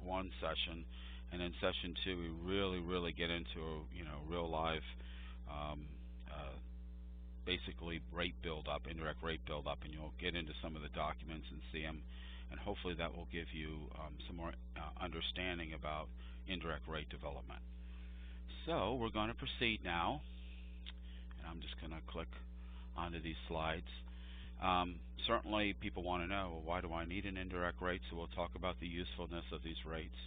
1 session, and in session 2 we really get into real live um, uh, basically rate build up, indirect rate build up, and you'll get into some of the documents and see them, and hopefully that will give you some more understanding about indirect rate development. So we're going to proceed now, and I'm just going to click onto these slides. Certainly people want to know, well, why do I need an indirect rate? So we'll talk about the usefulness of these rates.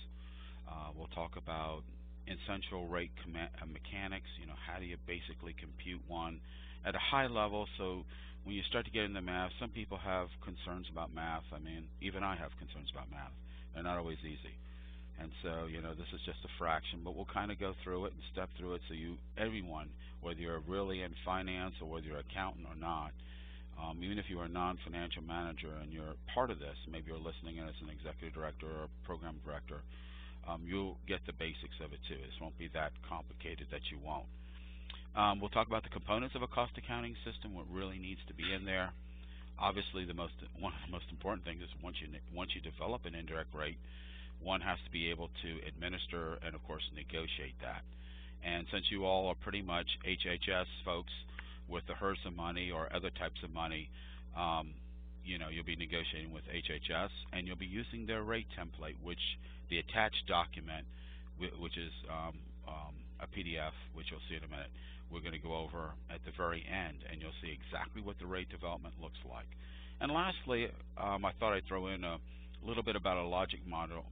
We'll talk about essential rate mechanics, how do you basically compute one at a high level. So when you start to get into math, some people have concerns about math. I mean, even I have concerns about math. They're not always easy. And so, this is just a fraction, but we'll kind of go through it and step through it so everyone, whether you're really in finance or whether you're an accountant or not, even if you're a non-financial manager and you're part of this, maybe you're listening in as an executive director or a program director, you'll get the basics of it too. This won't be that complicated that you won't. We'll talk about the components of a cost accounting system, what really needs to be in there. Obviously, one of the most important things is once you develop an indirect rate, one has to be able to administer and, of course, negotiate that. And since you all are pretty much HHS folks with the HRSA money or other types of money, you'll be negotiating with HHS, and you'll be using their rate template, which the attached document, which is a PDF, which you'll see in a minute, we're going to go over at the very end, and you'll see exactly what the rate development looks like. And lastly, I thought I'd throw in a little bit about a logic model.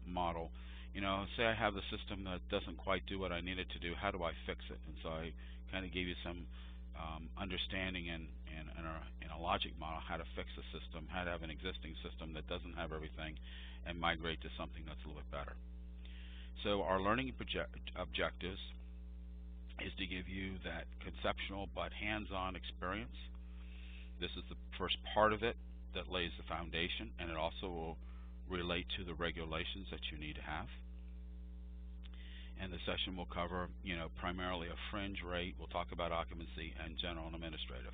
Say I have the system that doesn't quite do what I need it to do. How do I fix it? And so I kind of gave you some understanding in a logic model how to fix a system, how to have an existing system that doesn't have everything and migrate to something that's a little bit better. So our learning objectives is to give you that conceptual but hands-on experience. This is the first part of it that lays the foundation, and it also will relate to the regulations that you need to have. And the session will cover, primarily a fringe rate. We'll talk about occupancy and general and administrative.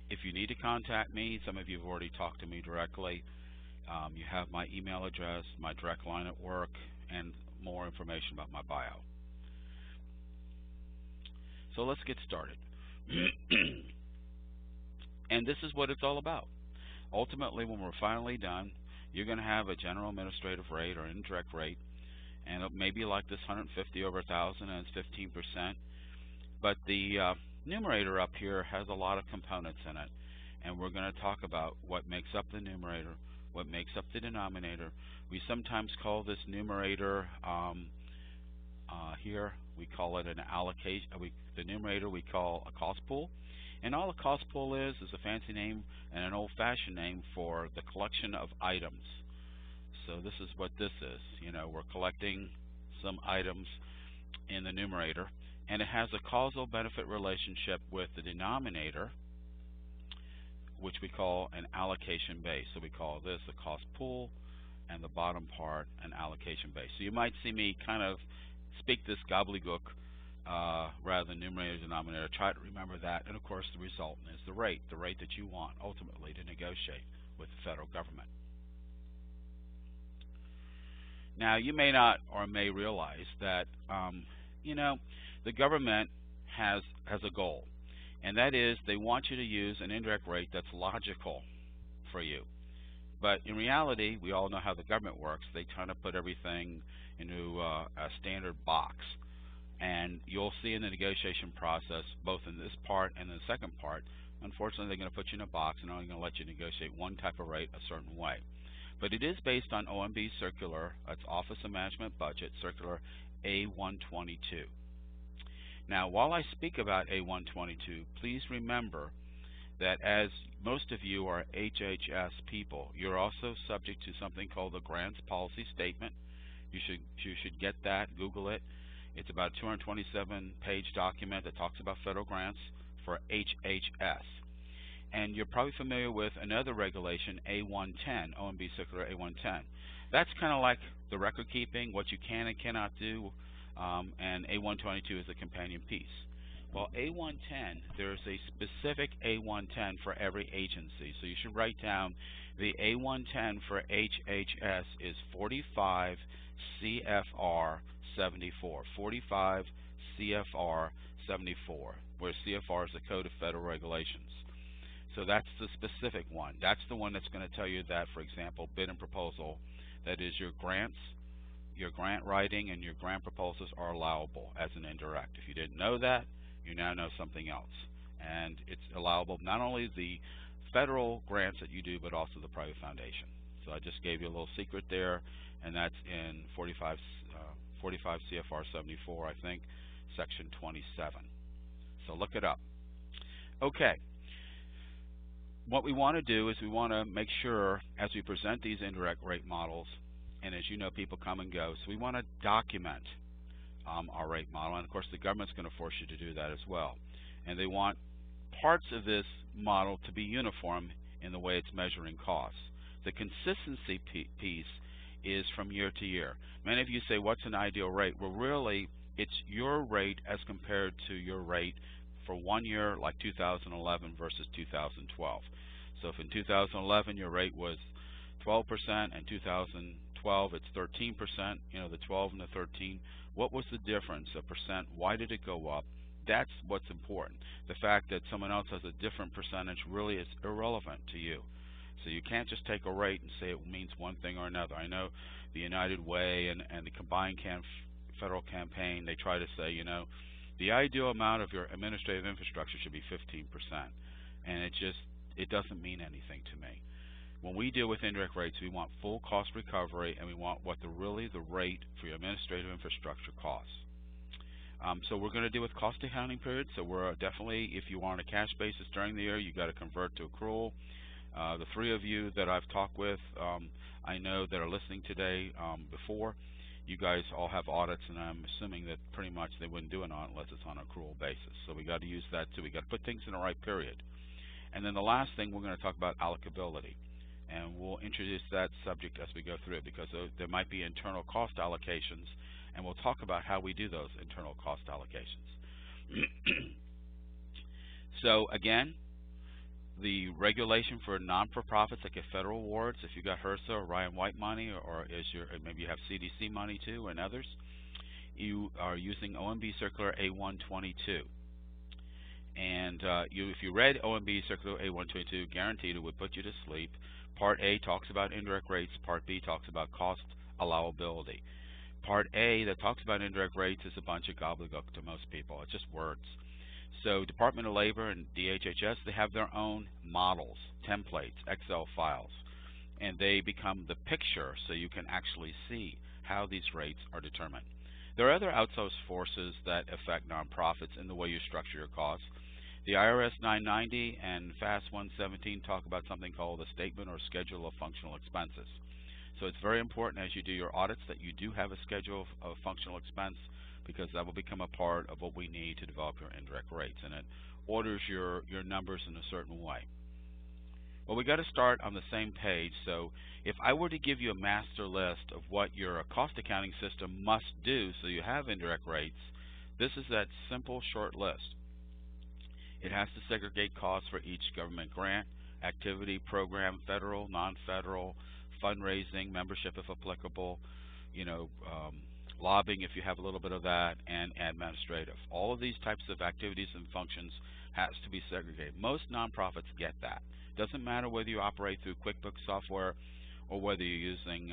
If you need to contact me, some of you have already talked to me directly. You have my email address, my direct line at work, and more information about my bio. So let's get started. And this is what it's all about. Ultimately, when we're finally done, you're going to have a general administrative rate or indirect rate, and it may be like this 150 over 1,000, and it's 15%. But the numerator up here has a lot of components in it, and we're going to talk about what makes up the numerator, what makes up the denominator. We sometimes call this numerator here, we call it an allocation. The numerator we call a cost pool. And all a cost pool is a fancy name and an old-fashioned name for the collection of items. So this is what this is. We're collecting some items in the numerator, and it has a causal benefit relationship with the denominator, which we call an allocation base. So we call this a cost pool, and the bottom part an allocation base. So you might see me kind of speak this gobbledygook rather than numerator denominator. Try to remember that, and of course the result is the rate that you want ultimately to negotiate with the federal government. Now you may not or may realize that the government has a goal, and that is they want you to use an indirect rate that's logical for you. But in reality, we all know how the government works. They kind of put everything into a standard box. And you'll see in the negotiation process, both in this part and in the second part, unfortunately they're going to put you in a box and only going to let you negotiate one type of rate a certain way. But it is based on OMB circular, that's Office of Management Budget, circular A122. Now, while I speak about A122, please remember that as most of you are HHS people, you're also subject to something called the Grants Policy Statement. You should get that, Google it. It's about a 227-page document that talks about federal grants for HHS. And you're probably familiar with another regulation, A110, OMB Circular A110. That's kind of like the record keeping, what you can and cannot do, and A122 is a companion piece. Well, A110, there's a specific A110 for every agency. So you should write down the A110 for HHS is 45 CFR 74. 45 CFR 74, where CFR is the Code of Federal Regulations. So that's the specific one. That's the one that's going to tell you that, for example, bid and proposal, that is your grants, your grant writing and your grant proposals are allowable as an indirect. If you didn't know that, you now know something else. And it's allowable not only the federal grants that you do, but also the private foundation. So I just gave you a little secret there, and that's in 45 CFR 74, I think, section 27. So look it up. Okay. What we want to do is we want to make sure as we present these indirect rate models, and as you know, people come and go, so we want to document our rate model, and of course the government's going to force you to do that as well. And they want parts of this model to be uniform in the way it's measuring costs. The consistency piece is from year to year. Many of you say, what's an ideal rate? Well, really, it's your rate as compared to your rate for 1 year, like 2011 versus 2012. So if in 2011 your rate was 12%, and 2012 it's 13%, you know, the 12 and the 13, what was the difference, a percent? Why did it go up? That's what's important. The fact that someone else has a different percentage really is irrelevant to you. So you can't just take a rate and say it means one thing or another. I know the United Way and the combined federal campaign, they try to say, you know, the ideal amount of your administrative infrastructure should be 15%. And it doesn't mean anything to me. When we deal with indirect rates, we want full cost recovery, and we want what the rate for your administrative infrastructure costs. So we're going to deal with cost accounting periods. So we're definitely, if you are on a cash basis during the year, you got to convert to accrual. The three of you that I've talked with, I know that are listening today before, you guys all have audits, and I'm assuming that pretty much they wouldn't do an audit unless it's on an accrual basis. So we got to use that too. We got to put things in the right period. And then the last thing, we're going to talk about allocability. And we'll introduce that subject as we go through it, because there might be internal cost allocations, and we'll talk about how we do those internal cost allocations. So again, the regulation for non-for-profits that get federal awards, if you got HRSA or Ryan White money, or maybe you have CDC money too, and others, you are using OMB Circular A122. And if you read OMB Circular A122, guaranteed it would put you to sleep. Part A talks about indirect rates. Part B talks about cost allowability. Part A that talks about indirect rates is a bunch of gobbledygook to most people. It's just words. So Department of Labor and DHHS, they have their own models, templates, Excel files, and they become the picture so you can actually see how these rates are determined. There are other outsourced forces that affect nonprofits in the way you structure your costs. The IRS 990 and FAS 117 talk about something called the Statement or Schedule of Functional Expenses. So it's very important as you do your audits that you do have a schedule of functional expense, because that will become a part of what we need to develop your indirect rates, and it orders your numbers in a certain way. Well, we got to start on the same page. So if I were to give you a master list of what your cost accounting system must do so you have indirect rates, this is that simple short list. It has to segregate costs for each government grant, activity, program, federal, non-federal, fundraising, membership if applicable, lobbying if you have a little bit of that, and administrative. All of these types of activities and functions has to be segregated. Most nonprofits get that. Doesn't matter whether you operate through QuickBooks software or whether you're using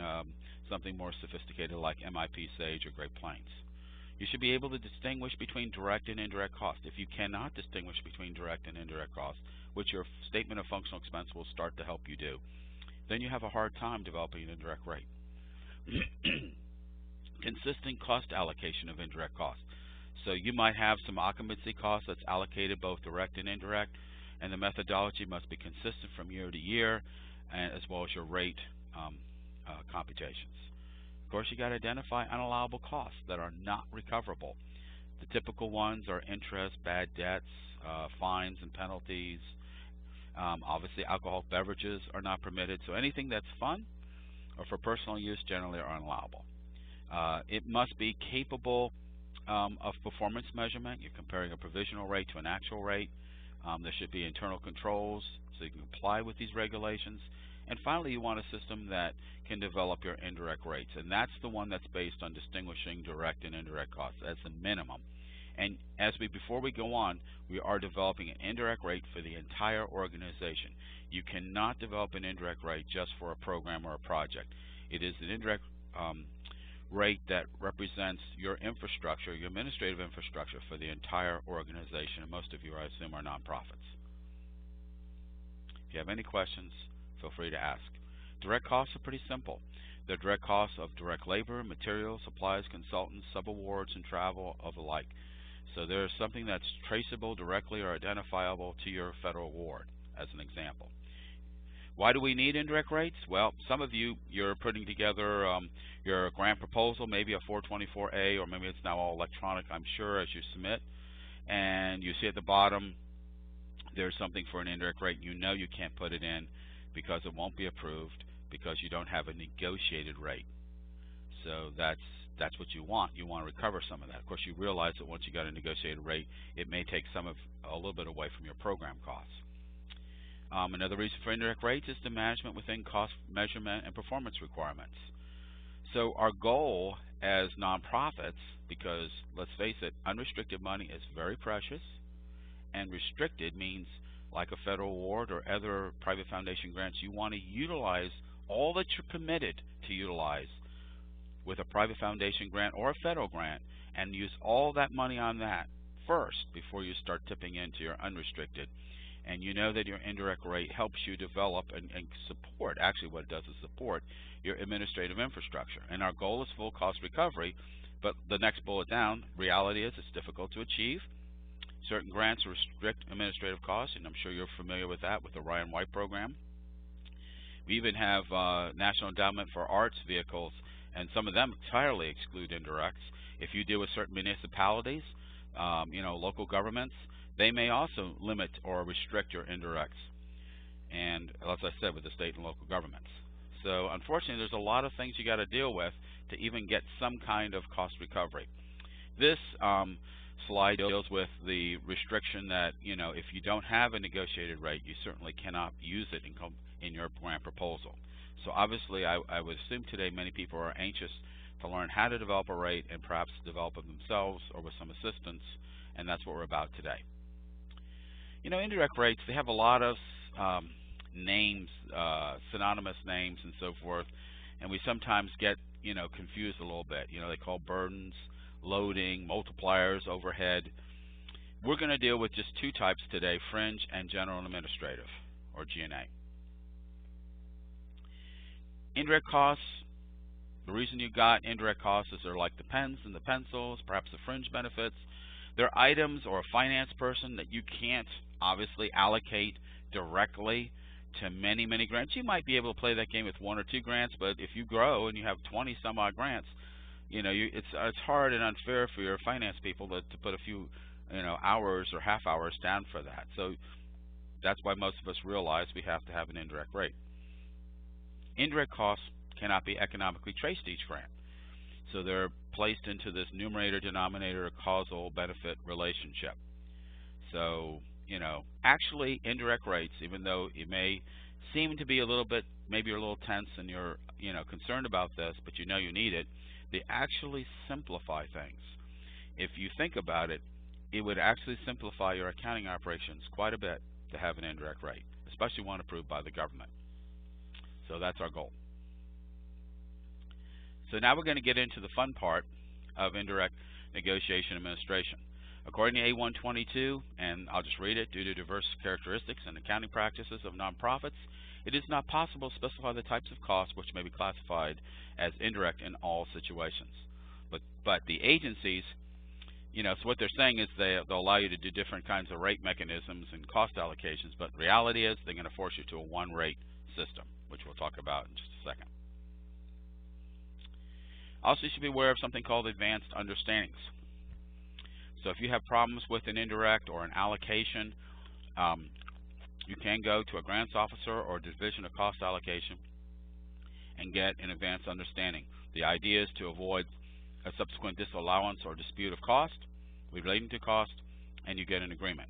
something more sophisticated like MIP Sage or Great Plains. You should be able to distinguish between direct and indirect costs. If you cannot distinguish between direct and indirect costs, which your statement of functional expense will start to help you do, then you have a hard time developing an indirect rate. Consistent cost allocation of indirect costs. So you might have some occupancy costs that's allocated both direct and indirect, and the methodology must be consistent from year to year, and as well as your rate computations. Of course, you got to identify unallowable costs that are not recoverable. The typical ones are interest, bad debts, fines and penalties. Obviously, alcoholic beverages are not permitted, so anything that's fun or for personal use generally are unallowable. It must be capable of performance measurement. You're comparing a provisional rate to an actual rate. There should be internal controls so you can comply with these regulations. And finally, you want a system that can develop your indirect rates. And that's the one that's based on distinguishing direct and indirect costs as the minimum. And before we go on, we are developing an indirect rate for the entire organization. You cannot develop an indirect rate just for a program or a project. It is an indirect rate that represents your infrastructure, your administrative infrastructure for the entire organization. And most of you, I assume, are nonprofits. If you have any questions, feel free to ask. Direct costs are pretty simple. They're direct costs of direct labor, materials, supplies, consultants, subawards, and travel of the like. So there's something that's traceable directly or identifiable to your federal award, as an example. Why do we need indirect rates? Well, some of you, you're putting together your grant proposal, maybe a 424A, or maybe it's now all electronic, I'm sure, as you submit. And you see at the bottom, there's something for an indirect rate. You know you can't put it in because it won't be approved because you don't have a negotiated rate. So that's what you want. You want to recover some of that. Of course, you realize that once you got a negotiated rate, it may take a little bit away from your program costs. Another reason for indirect rates is the management within cost measurement and performance requirements. So our goal as nonprofits, because let's face it, unrestricted money is very precious, and restricted means like a federal award or other private foundation grants, you want to utilize all that you're committed to utilize with a private foundation grant or a federal grant, and use all that money on that first before you start tipping into your unrestricted. And you know that your indirect rate helps you develop and support, actually what it does is support your administrative infrastructure. And our goal is full cost recovery, but the next bullet down, reality is it's difficult to achieve. Certain grants restrict administrative costs, and I'm sure you're familiar with that with the Ryan White program. We even have National Endowment for Arts vehicles, and some of them entirely exclude indirects. If you deal with certain municipalities, local governments, they may also limit or restrict your indirects, and as I said, with the state and local governments. So unfortunately, there's a lot of things you got to deal with to even get some kind of cost recovery. This slide deals with the restriction that, if you don't have a negotiated rate, you certainly cannot use it in your grant proposal. So obviously, I would assume today many people are anxious to learn how to develop a rate and perhaps develop it themselves or with some assistance, and that's what we're about today. Indirect rates, they have a lot of names, synonymous names and so forth, and we sometimes get, confused a little bit. They call burdens, loading, multipliers, overhead. We're going to deal with just two types today, fringe and general and administrative, or GNA. Indirect costs, the reason you got indirect costs is they're like the pens and the pencils, perhaps the fringe benefits. They're items or a finance person that you can't obviously allocate directly to many, many grants. You might be able to play that game with one or two grants, but if you grow and you have 20 some odd grants, it's hard and unfair for your finance people to put a few hours or half hours down for that. So that's why most of us realize we have to have an indirect rate. Indirect costs cannot be economically traced to each grant. So they're placed into this numerator-denominator causal benefit relationship. So, actually indirect rates, even though it may seem to be a little bit, maybe you're a little tense and you're, concerned about this, but you know you need it, they actually simplify things. If you think about it, it would actually simplify your accounting operations quite a bit to have an indirect rate, especially one approved by the government. So that's our goal. So now we're going to get into the fun part of indirect negotiation administration. According to A122, and I'll just read it, due to diverse characteristics and accounting practices of nonprofits, it is not possible to specify the types of costs which may be classified as indirect in all situations. But the agencies, so what they're saying is they'll allow you to do different kinds of rate mechanisms and cost allocations, but the reality is they're going to force you to a one rate system, which we'll talk about in just a second. Also, you should be aware of something called advanced understandings. So if you have problems with an indirect or an allocation, you can go to a grants officer or division of cost allocation and get an advanced understanding. The idea is to avoid a subsequent disallowance or dispute of cost relating to cost, and you get an agreement.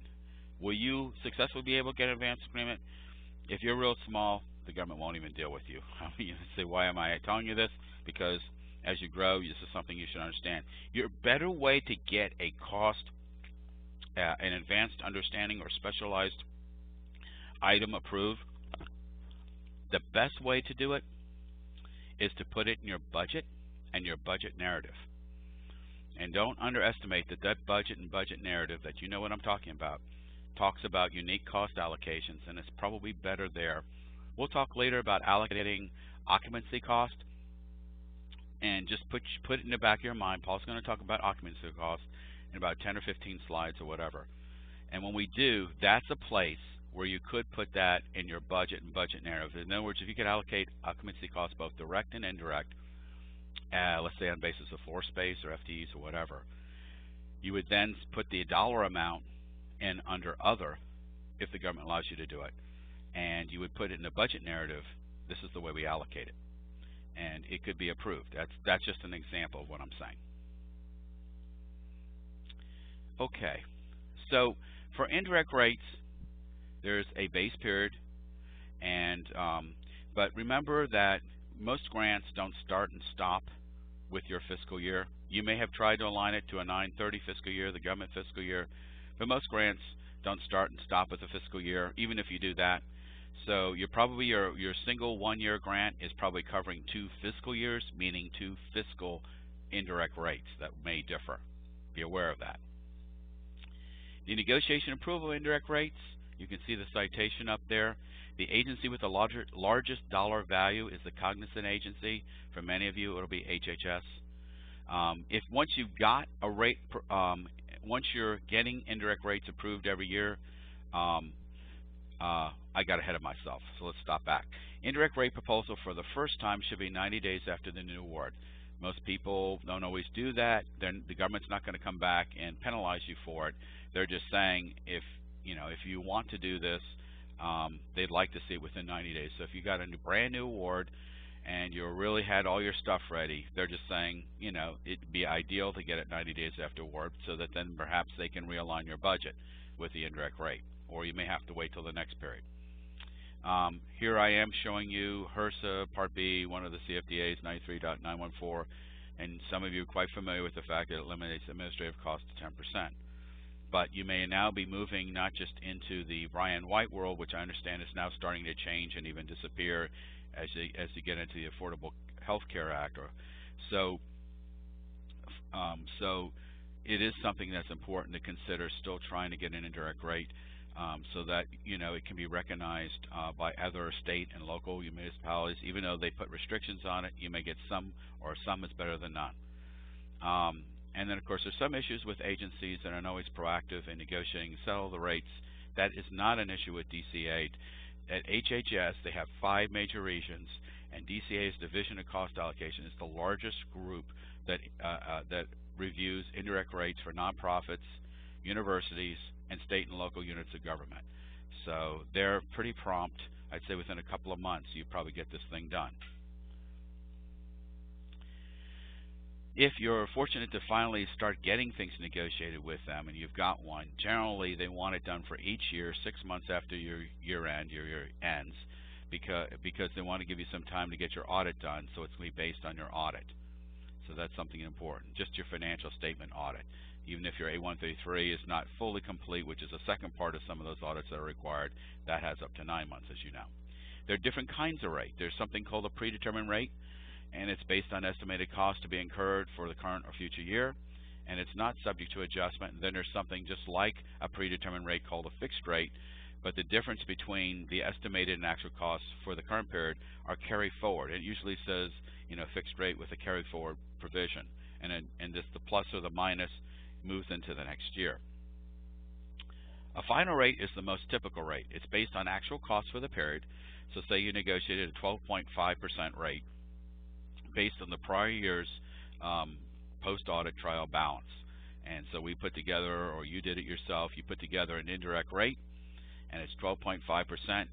Will you successfully be able to get an advance agreement? If you're real small, the government won't even deal with you. You say, why am I telling you this? Because as you grow, this is something you should understand. Your better way to get a cost, an advanced understanding or specialized item approved, the best way to do it is to put it in your budget and your budget narrative. And don't underestimate that budget and budget narrative, that you know what I'm talking about, talks about unique cost allocations, and it's probably better there. We'll talk later about allocating occupancy cost, and just put it in the back of your mind. Paul's going to talk about occupancy cost in about 10 or 15 slides or whatever. And when we do, that's a place where you could put that in your budget and budget narrative. In other words, if you could allocate occupancy costs, both direct and indirect, let's say on basis of floor space or FTEs or whatever, you would then put the dollar amount in under other, if the government allows you to do it, and you would put it in the budget narrative. This is the way we allocate it, and it could be approved. That's just an example of what I'm saying. Okay, so for indirect rates, there's a base period, and but remember that most grants don't start and stop with your fiscal year. You may have tried to align it to a 9/30 fiscal year, the government fiscal year, but most grants don't start and stop with the fiscal year, even if you do that. So you're probably your single 1-year grant is probably covering 2 fiscal years, meaning 2 fiscal indirect rates that may differ. Be aware of that. The negotiation approval of indirect rates, you can see the citation up there. The agency with the largest dollar value is the cognizant agency. For many of you, it'll be HHS. If once you've got a rate, once you're getting indirect rates approved every year, I got ahead of myself, so let's stop back. Indirect rate proposal for the first time should be 90 days after the new award. Most people don't always do that. Then the government's not going to come back and penalize you for it. They're just saying if you want to do this, they'd like to see it within 90 days. So if you got a brand new award and you really had all your stuff ready, they're just saying, it'd be ideal to get it 90 days after award, so that then perhaps they can realign your budget with the indirect rate, or you may have to wait till the next period. Here I am showing you HRSA Part B, one of the CFDAs, 93.914, and some of you are quite familiar with the fact that it eliminates administrative costs to 10%. But you may now be moving not just into the Ryan White world, which I understand is now starting to change and even disappear as you get into the Affordable Health Care Act. So it is something that's important to consider, still trying to get an indirect rate, so that it can be recognized by other state and local municipalities. Even though they put restrictions on it, you may get some, or some is better than none. And then, of course, there's some issues with agencies that aren't always proactive in negotiating and settle the rates. That is not an issue with DCA. At HHS, they have 5 major regions, and DCA's Division of Cost Allocation is the largest group that reviews indirect rates for nonprofits, universities, and state and local units of government. So they're pretty prompt. I'd say within a couple of months, you probably get this thing done. If you're fortunate to finally start getting things negotiated with them, and you've got one, generally they want it done for each year, 6 months after your year ends, because they want to give you some time to get your audit done, so it's going to be based on your audit. So that's something important, just your financial statement audit. Even if your A133 is not fully complete, which is the second part of some of those audits that are required, that has up to 9 months, as you know. There are different kinds of rate. There's something called a predetermined rate, and it's based on estimated costs to be incurred for the current or future year, and it's not subject to adjustment. And then there's something just like a predetermined rate called a fixed rate, but the difference between the estimated and actual costs for the current period are carry forward. It usually says, fixed rate with a carry forward provision, and just the plus or the minus moves into the next year. A final rate is the most typical rate. It's based on actual costs for the period. So say you negotiated a 12.5% rate based on the prior year's post-audit trial balance. And so we put together, or you did it yourself, you put together an indirect rate, and it's 12.5%,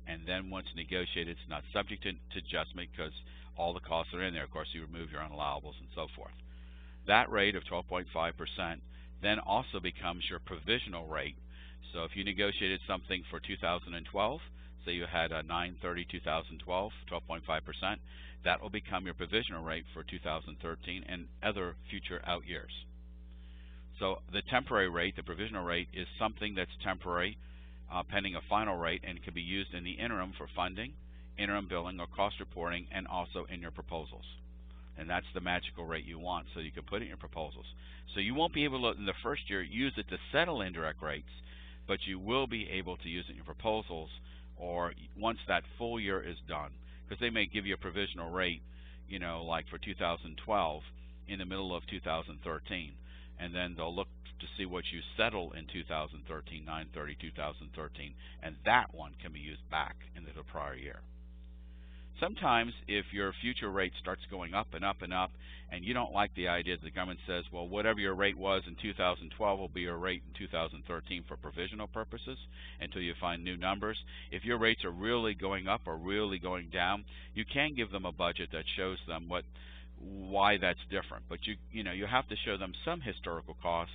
and then once negotiated, it's not subject to adjustment because all the costs are in there. Of course, you remove your unallowables and so forth. That rate of 12.5% then also becomes your provisional rate. So if you negotiated something for 2012, say you had a 9/30/2012, 12.5%, that will become your provisional rate for 2013 and other future out years. So the temporary rate, the provisional rate, is something that's temporary, pending a final rate, and can be used in the interim for funding, interim billing, or cost reporting, and also in your proposals. And that's the magical rate you want, so you can put it in your proposals. So you won't be able to, in the first year, use it to settle indirect rates, but you will be able to use it in your proposals, or once that full year is done, because they may give you a provisional rate, like for 2012 in the middle of 2013, and then they'll look to see what you settle in 2013, 9/30/2013, and that one can be used back into the prior year. Sometimes if your future rate starts going up and up and up, and you don't like the idea that the government says, well, whatever your rate was in 2012 will be your rate in 2013 for provisional purposes until you find new numbers. If your rates are really going up or really going down, you can give them a budget that shows them why that's different. But you have to show them some historical cost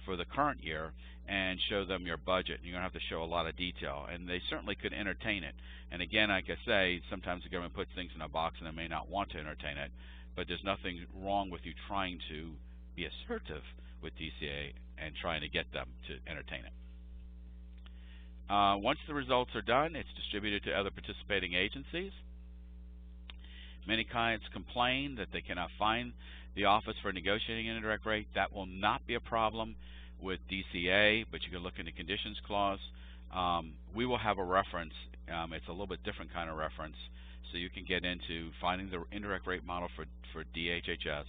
for the current year and show them your budget. You're going to have to show a lot of detail, and they certainly could entertain it. And again, like I say, sometimes the government puts things in a box and they may not want to entertain it, but there's nothing wrong with you trying to be assertive with DCA and trying to get them to entertain it. Once the results are done, it's distributed to other participating agencies. Many clients complain that they cannot find the office for negotiating an indirect rate. That will not be a problem with DCA, but you can look in the conditions clause. We will have a reference. It's a little bit different kind of reference, so you can get into finding the indirect rate model for DHHS,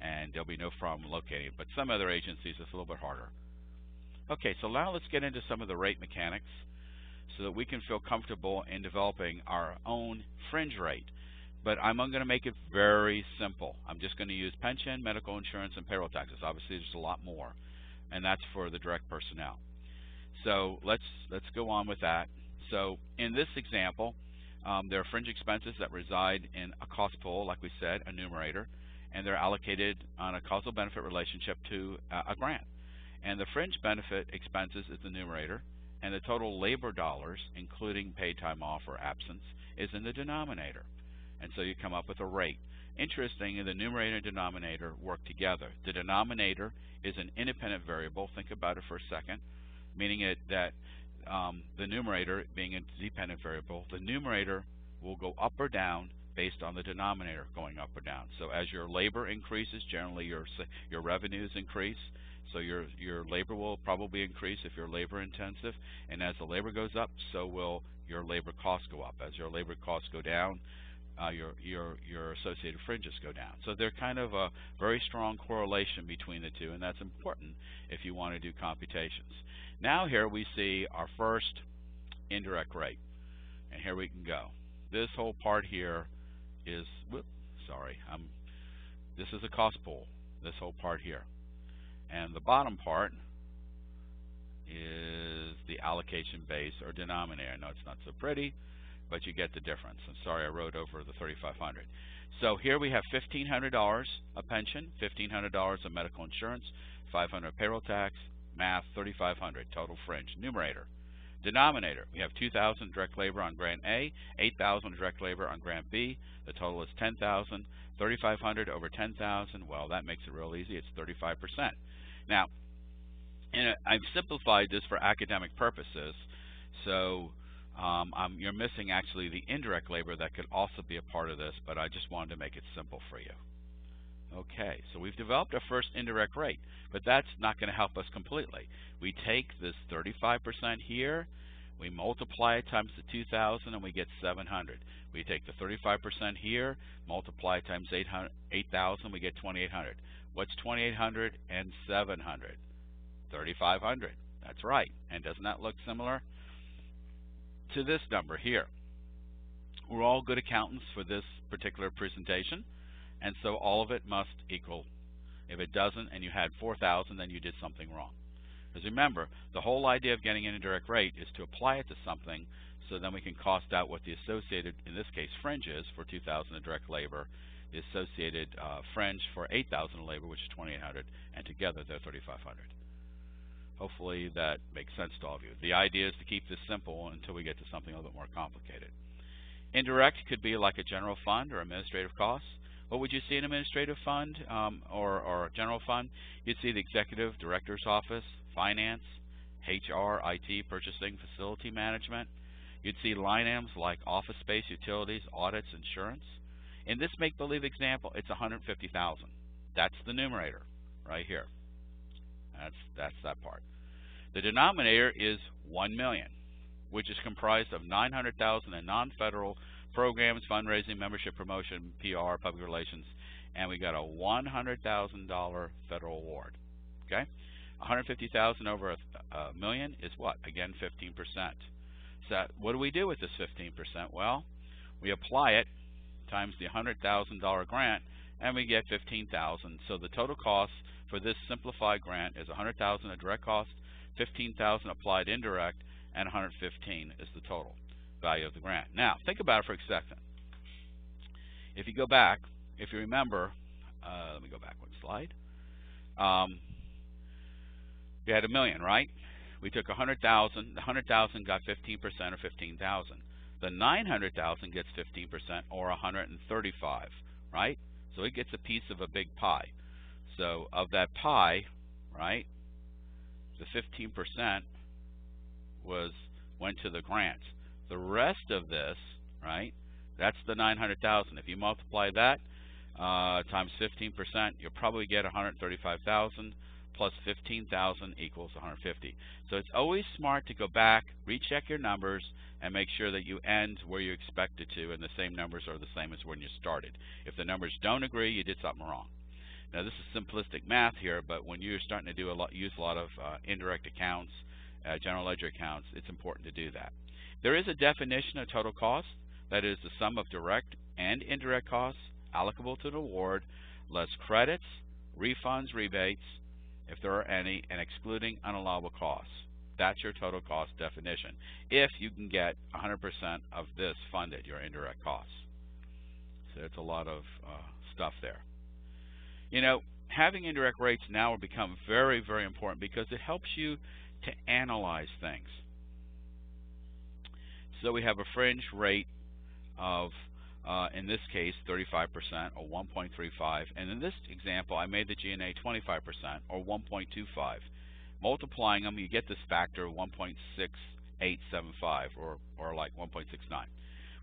and there'll be no problem locating it. But some other agencies, it's a little bit harder. Okay, so now let's get into some of the rate mechanics so that we can feel comfortable in developing our own fringe rate. But I'm going to make it very simple. I'm just going to use pension, medical insurance, and payroll taxes. Obviously, there's a lot more, and that's for the direct personnel. So let's go on with that. So in this example, there are fringe expenses that reside in a cost pool, like we said, a numerator, and they're allocated on a causal benefit relationship to a grant. And the fringe benefit expenses is the numerator, and the total labor dollars, including paid time off or absence, is in the denominator. And so you come up with a rate. Interesting, the numerator and denominator work together. The denominator is an independent variable. Think about it for a second, meaning that the numerator being a dependent variable, the numerator will go up or down based on the denominator going up or down. So as your labor increases, generally your revenues increase. So your labor will probably increase if you're labor intensive, and as the labor goes up, so will your labor costs go up. As your labor costs go down, your associated fringes go down. So they're kind of a very strong correlation between the two, and that's important if you want to do computations. Now here we see our first indirect rate, and here we can go. This whole part here is, this is a cost pool, this whole part here. And the bottom part is the allocation base or denominator. I know it's not so pretty, but you get the difference. I'm sorry I wrote over the 3,500. So here we have $1,500 a pension, $1,500 of medical insurance, $500 payroll tax, math, $3,500 total fringe. Numerator. Denominator, we have $2,000 direct labor on grant A, $8,000 direct labor on grant B. The total is $10,000. $3,500 over $10,000. Well, that makes it real easy. It's 35%. Now, I've simplified this for academic purposes, so you're missing actually the indirect labor that could also be a part of this, but I just wanted to make it simple for you. Okay, so we've developed our first indirect rate, but that's not going to help us completely. We take this 35% here, we multiply it times the 2,000, and we get 700. We take the 35% here, multiply it times 8,000, we get 2,800. What's 2,800 and 700? 3,500. That's right. And doesn't that look similar to this number here? We're all good accountants for this particular presentation, and so all of it must equal. If it doesn't and you had 4,000, then you did something wrong. Because remember, the whole idea of getting an indirect rate is to apply it to something, so then we can cost out what the associated, in this case, fringe is for 2,000 of direct labor, the associated fringe for 8,000 labor, which is 2,800, and together they're 3,500. Hopefully that makes sense to all of you. The idea is to keep this simple until we get to something a little bit more complicated. Indirect could be like a general fund or administrative costs. What would you see in administrative fund or general fund? You'd see the executive director's office, finance, HR, IT, purchasing, facility management. You'd see line items like office space, utilities, audits, insurance. In this make-believe example, it's $150,000. That's the numerator right here. That's that part. The denominator is $1 million, which is comprised of $900,000 in non-federal programs, fundraising, membership promotion, PR, public relations, and we got a $100,000 federal award. Okay, $150,000 over a million is what? Again, 15%. So what do we do with this 15%? Well, we apply it times the $100,000 grant, and we get $15,000. So the total cost for this simplified grant is $100,000 of direct cost, $15,000 applied indirect, and $115,000 is the total value of the grant. Now, think about it for a second. If you go back, if you remember, let me go back one slide. We had $1 million, right? We took $100,000. The $100,000 got 15% or $15,000. The $900,000 gets 15% or $135,000, right? So it gets a piece of a big pie. So of that pie, right, the 15% went to the grant. The rest of this, right, that's the $900,000. If you multiply that times 15%, you'll probably get $135,000 plus 15,000 equals 150. So it's always smart to go back, recheck your numbers, and make sure that you end where you expected to, and the same numbers are the same as when you started. If the numbers don't agree, you did something wrong. Now this is simplistic math here, but when you're starting to use a lot of indirect accounts, general ledger accounts, it's important to do that. There is a definition of total cost, that is the sum of direct and indirect costs allocable to the award, less credits, refunds, rebates, if there are any, and excluding unallowable costs. That's your total cost definition, if you can get 100% of this funded, your indirect costs. So it's a lot of stuff there. You know, having indirect rates now will become very, very important because it helps you to analyze things. So we have a fringe rate of, in this case, 35% or 1.35, and in this example, I made the GNA 25% or 1.25. Multiplying them, you get this factor of 1.6875 or like 1.69.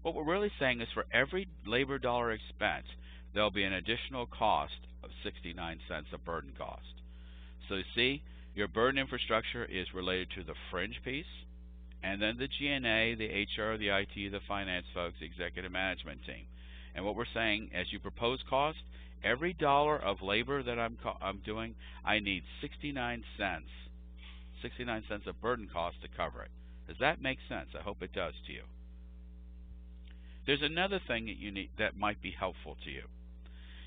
What we're really saying is for every labor dollar expense, there'll be an additional cost of 69 cents of burden cost. So you see, your burden infrastructure is related to the fringe piece, and then the GNA, the HR, the IT, the finance folks, the executive management team. And what we're saying, as you propose cost, every dollar of labor that I'm doing, I need 69 cents of burden cost to cover it. Does that make sense? I hope it does to you. There's another thing that you need that might be helpful to you.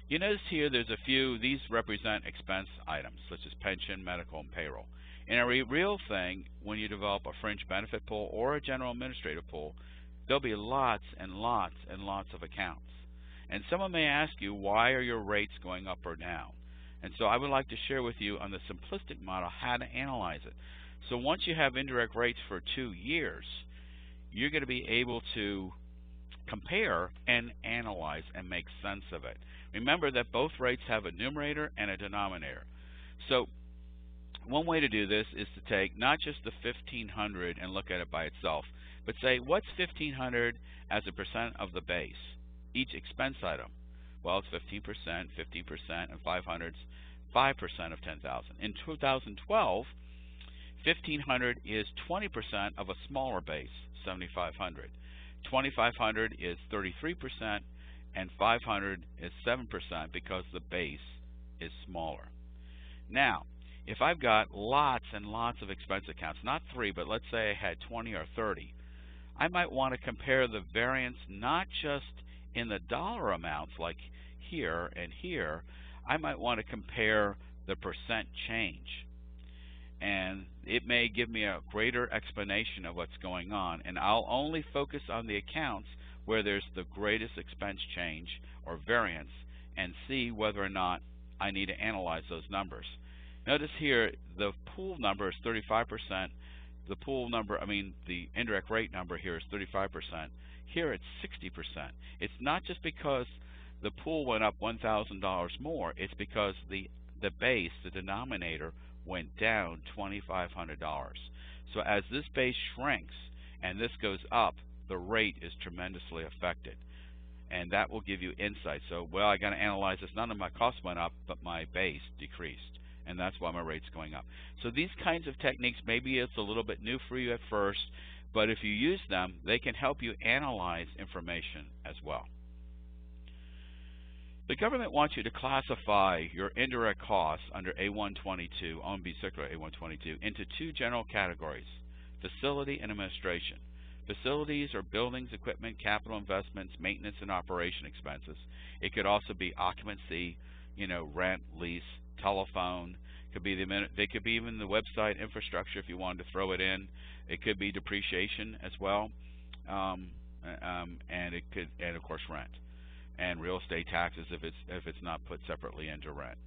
You notice here there's a few, these represent expense items such as pension, medical, and payroll. In a real thing, when you develop a fringe benefit pool or a general administrative pool, there'll be lots and lots and lots of accounts. And someone may ask you, why are your rates going up or down? And so I would like to share with you on the simplistic model how to analyze it. So once you have indirect rates for 2 years, you're going to be able to compare and analyze and make sense of it. Remember that both rates have a numerator and a denominator. So one way to do this is to take not just the 1,500 and look at it by itself, but say, what's 1,500 as a percent of the base, each expense item? Well, it's 15%, 15%, and 500's 5% of 10,000. In 2012, 1,500 is 20% of a smaller base, 7,500. 2,500 is 33%, and 500 is 7% because the base is smaller. Now, if I've got lots and lots of expense accounts, not 3, but let's say I had 20 or 30, I might want to compare the variance not just in the dollar amounts like here and here. I might want to compare the percent change. And it may give me a greater explanation of what's going on, and I'll only focus on the accounts where there's the greatest expense change or variance, and see whether or not I need to analyze those numbers. Notice here the pool number is 35%. The pool number, the indirect rate number here is 35%. Here it's 60%. It's not just because the pool went up $1,000 more. It's because the base, the denominator, went down $2,500. So as this base shrinks and this goes up, the rate is tremendously affected. And that will give you insight. So, well, I got to analyze this. None of my costs went up, but my base decreased. And that's why my rate's going up. So these kinds of techniques, maybe it's a little bit new for you at first, but if you use them, they can help you analyze information as well. The government wants you to classify your indirect costs under A122, OMB Circular A122, into two general categories: facility and administration. Facilities are buildings, equipment, capital investments, maintenance, and operation expenses. It could also be occupancy, rent, lease, telephone. They could be even the website infrastructure if you wanted to throw it in. It could be depreciation as well, and of course rent and real estate taxes if it's not put separately into rent.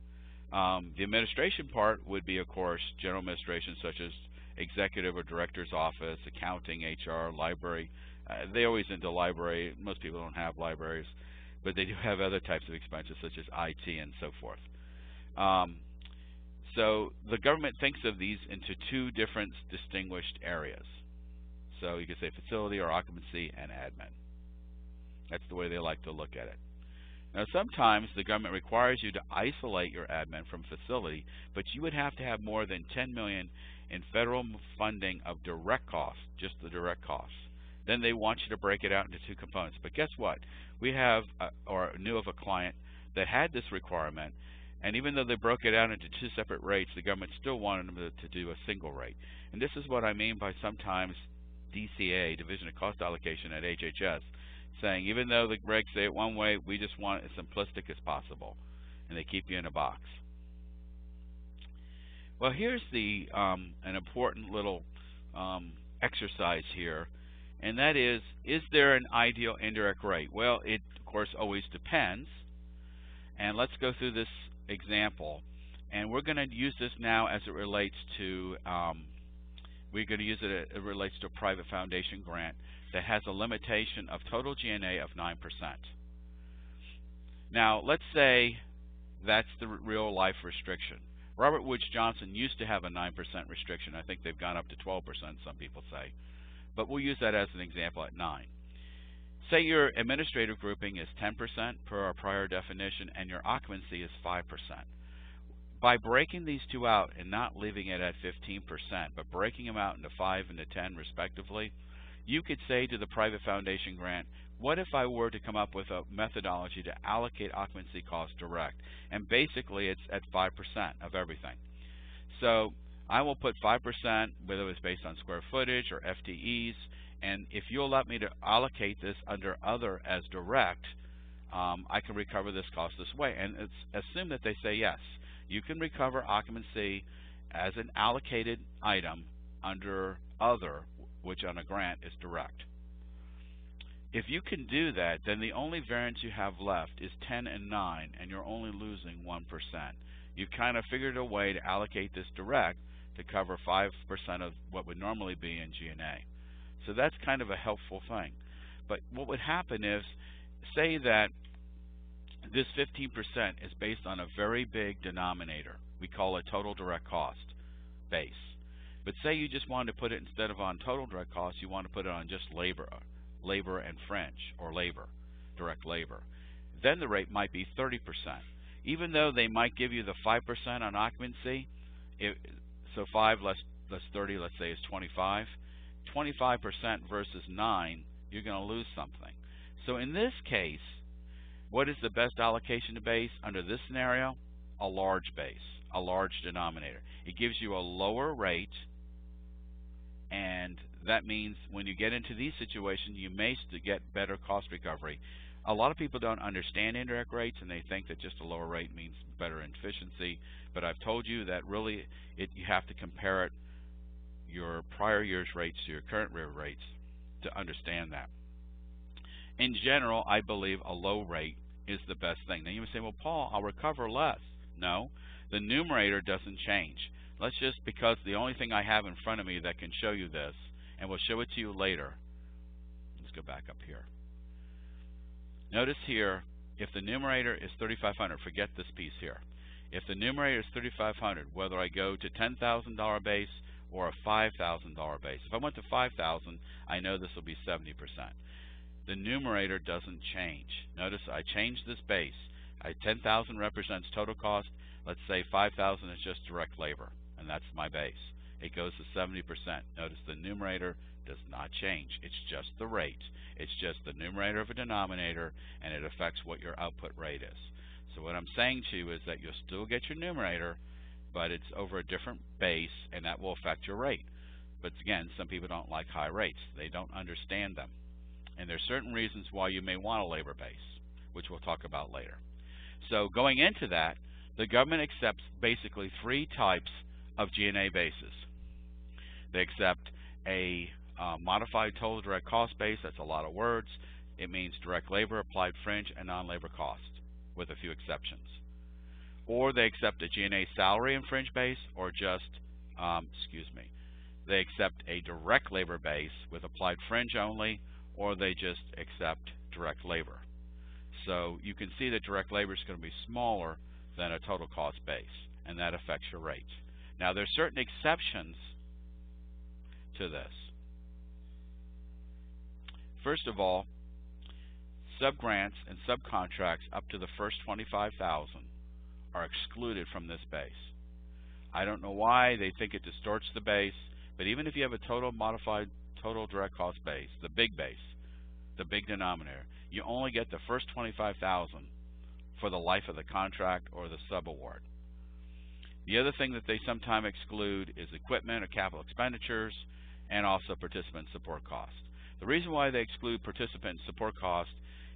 The administration part would be, of course, general administration such as executive or director's office, accounting, HR, library. They always into library. Most people don't have libraries, but they do have other types of expenses such as IT and so forth. So the government thinks of these into two different distinguished areas. So you could say facility or occupancy and admin. That's the way they like to look at it. Now sometimes the government requires you to isolate your admin from facility, but you would have to have more than $10 million in federal funding of direct costs, just the direct costs. Then they want you to break it out into two components. But guess what? We have or knew of a client that had this requirement, and even though they broke it out into two separate rates, the government still wanted them to do a single rate. And this is what I mean by sometimes DCA, Division of Cost Allocation at HHS, saying even though the regs say it one way, we just want it as simplistic as possible, and they keep you in a box. Well, here's an important little exercise here, and that is there an ideal indirect rate? Well, it of course always depends, and let's go through this example, and we're going to use this now as it relates to it relates to a private foundation grant that has a limitation of total GNA of 9%. Now, let's say that's the real life restriction. Robert Woods Johnson used to have a 9% restriction. I think they've gone up to 12%, some people say. But we'll use that as an example at 9. Say your administrative grouping is 10% per our prior definition and your occupancy is 5%. By breaking these two out and not leaving it at 15%, but breaking them out into 5 and 10 respectively, you could say to the private foundation grant, what if I were to come up with a methodology to allocate occupancy costs direct? And basically it's at 5% of everything. So I will put 5%, whether it's based on square footage or FTEs, and if you'll let me to allocate this under other as direct, I can recover this cost this way. And assume that they say yes. You can recover occupancy as an allocated item under other, which on a grant is direct. If you can do that, then the only variance you have left is 10 and 9, and you're only losing 1%. You've kind of figured a way to allocate this direct to cover 5% of what would normally be in GNA. So that's kind of a helpful thing. But what would happen is, say that this 15% is based on a very big denominator. We call it total direct cost base. But say you just wanted to put it, instead of on total direct costs, you want to put it on just labor and fringe, or direct labor. Then the rate might be 30%. Even though they might give you the 5% on occupancy, so 5 less 30, let's say, is 25. 25% versus 9, you're going to lose something. So in this case, what is the best allocation to base under this scenario? A large base, a large denominator. It gives you a lower rate, and that means when you get into these situations, you may get better cost recovery. A lot of people don't understand indirect rates, and they think that just a lower rate means better efficiency. But I've told you that really you have to compare your prior year's rates to your current year rates to understand that. In general, I believe a low rate is the best thing. Now you may say, well, Paul, I'll recover less. No, the numerator doesn't change. Let's just, because the only thing I have in front of me that can show you this, and we'll show it to you later. Let's go back up here. Notice here, if the numerator is 3,500, forget this piece here. If the numerator is 3,500, whether I go to $10,000 base or a $5,000 base, if I went to 5,000, I know this will be 70%. The numerator doesn't change. Notice I changed this base. 10,000 represents total cost. Let's say 5,000 is just direct labor, and that's my base. It goes to 70%. Notice the numerator does not change. It's just the rate. It's just the numerator of a denominator, and it affects what your output rate is. So what I'm saying to you is that you'll still get your numerator, but it's over a different base, and that will affect your rate. But again, some people don't like high rates. They don't understand them. And there's certain reasons why you may want a labor base, which we'll talk about later. So going into that, the government accepts basically three types of GNA bases. They accept a modified total direct cost base. That's a lot of words. It means direct labor, applied fringe, and non-labor cost, with a few exceptions. Or they accept a GNA salary and fringe base, or just, they accept a direct labor base with applied fringe only, or they just accept direct labor. So you can see that direct labor is going to be smaller than a total cost base, and that affects your rates. Now there's certain exceptions to this. First of all, subgrants and subcontracts up to the first 25,000 are excluded from this base. I don't know why they think it distorts the base, but even if you have a total modified total direct cost base, the big base, the big denominator, you only get the first 25,000 for the life of the contract or the subaward. The other thing that they sometimes exclude is equipment or capital expenditures, and also participant support costs. The reason why they exclude participant support costs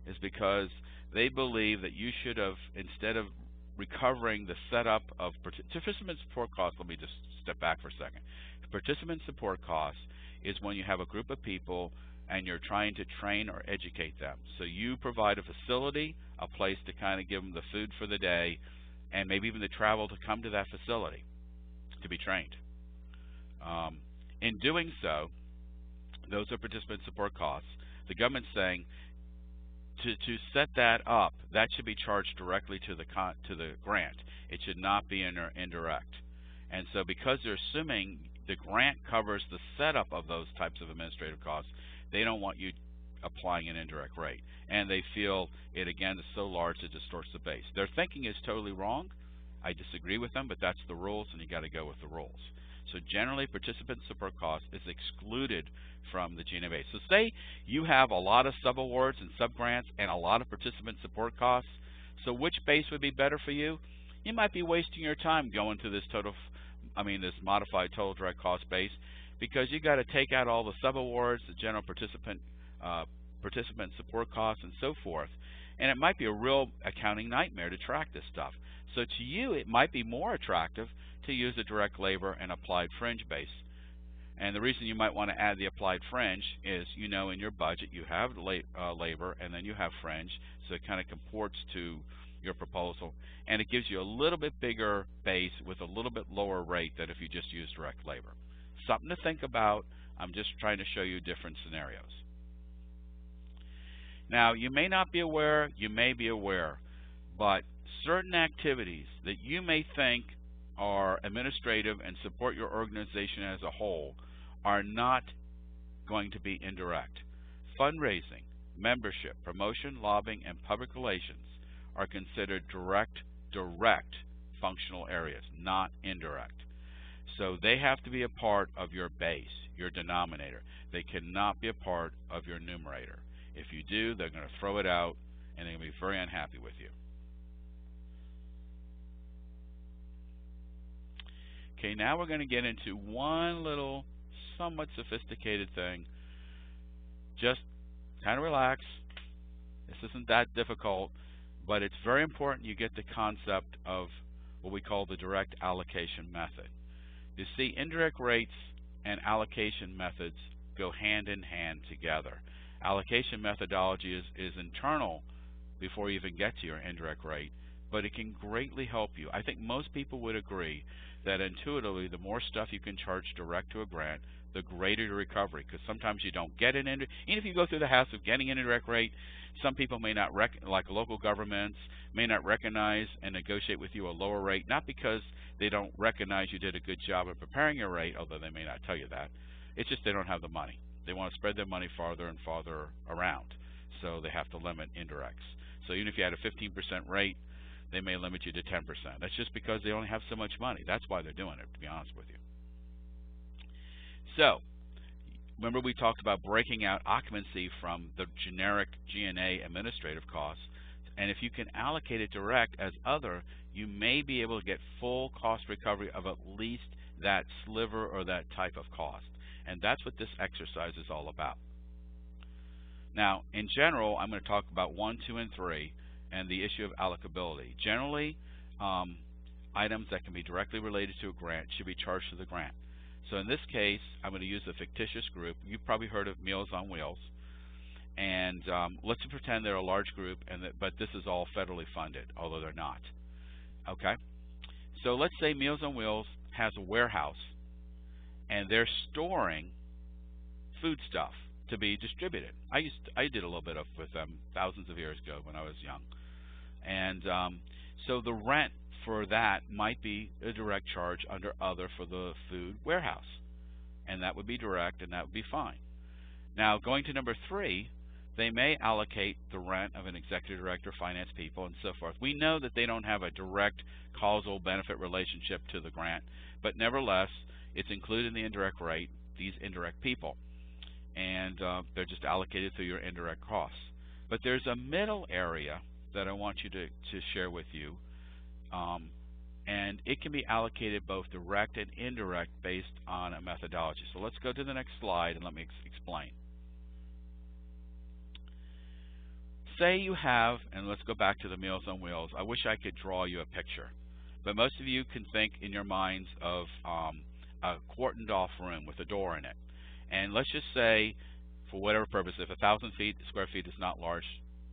is because they believe that you should have, instead of recovering the setup of participant support costs, let me just step back for a second. Participant support costs is when you have a group of people and you're trying to train or educate them. So you provide a facility, a place to kind of give them the food for the day, and maybe even the travel to come to that facility to be trained. In doing so, those are participant support costs. The government's saying to set that up, that should be charged directly to the grant. It should not be indirect. And so because they're assuming the grant covers the setup of those types of administrative costs, they don't want you applying an indirect rate. And they feel it, again, is so large it distorts the base. Their thinking is totally wrong. I disagree with them, but that's the rules, and you got to go with the rules. So generally, participant support cost is excluded from the GNA base. So say you have a lot of subawards and subgrants and a lot of participant support costs. So which base would be better for you? You might be wasting your time going to this this modified total direct cost base, because you got to take out all the subawards, the general participant support costs, and so forth. And it might be a real accounting nightmare to track this stuff. So to you, it might be more attractive to use a direct labor and applied fringe base. And the reason you might want to add the applied fringe is, in your budget you have labor and then you have fringe, so it kind of comports to your proposal, and it gives you a little bit bigger base with a little bit lower rate than if you just use direct labor. Something to think about. I'm just trying to show you different scenarios. Now, you may not be aware, you may be aware, but certain activities that you may think are administrative and support your organization as a whole are not going to be indirect. Fundraising, membership, promotion, lobbying, and public relations are considered direct functional areas, not indirect. So they have to be a part of your base, your denominator. They cannot be a part of your numerator. If you do, they're going to throw it out, and they're going to be very unhappy with you. Okay, now we're going to get into one little somewhat sophisticated thing. Just kind of relax. This isn't that difficult, but it's very important you get the concept of what we call the direct allocation method. You see, indirect rates and allocation methods go hand in hand together. Allocation methodology is internal before you even get to your indirect rate, but it can greatly help you. I think most people would agree that intuitively, the more stuff you can charge direct to a grant, the greater your recovery, because sometimes you don't get an even if you go through the hassle of getting an indirect rate, some people may not like local governments may not recognize and negotiate with you a lower rate, not because they don't recognize you did a good job of preparing your rate, although they may not tell you that. It's just they don't have the money. They want to spread their money farther and farther around, so they have to limit indirects. So even if you had a 15% rate, they may limit you to 10%. That's just because they only have so much money. That's why they're doing it, to be honest with you. So, remember we talked about breaking out occupancy from the generic GNA administrative costs, and if you can allocate it direct as other, you may be able to get full cost recovery of at least that sliver or that type of cost. And that's what this exercise is all about. Now, in general, I'm going to talk about 1, 2, and 3, and the issue of allocability. Generally, items that can be directly related to a grant should be charged to the grant. So in this case, I'm going to use a fictitious group. You've probably heard of Meals on Wheels, and let's pretend they're a large group, but this is all federally funded, although they're not. Okay? So let's say Meals on Wheels has a warehouse, and they're storing food stuff to be distributed. I did a little bit with them thousands of years ago when I was young, and so the rent for that might be a direct charge under other for the food warehouse, and that would be direct, and that would be fine. Now, going to number 3, they may allocate the rent of an executive director, finance people, and so forth. We know that they don't have a direct causal benefit relationship to the grant, but nevertheless, it's included in the indirect rate, these indirect people, and they're just allocated through your indirect costs. But there's a middle area that I want you to share with you, and it can be allocated both direct and indirect based on a methodology. So let's go to the next slide and let me explain. Say you have, and let's go back to the Meals on Wheels. I wish I could draw you a picture, but most of you can think in your minds of a cordoned off room with a door in it. And let's just say, for whatever purpose, if 1,000 square feet is not large,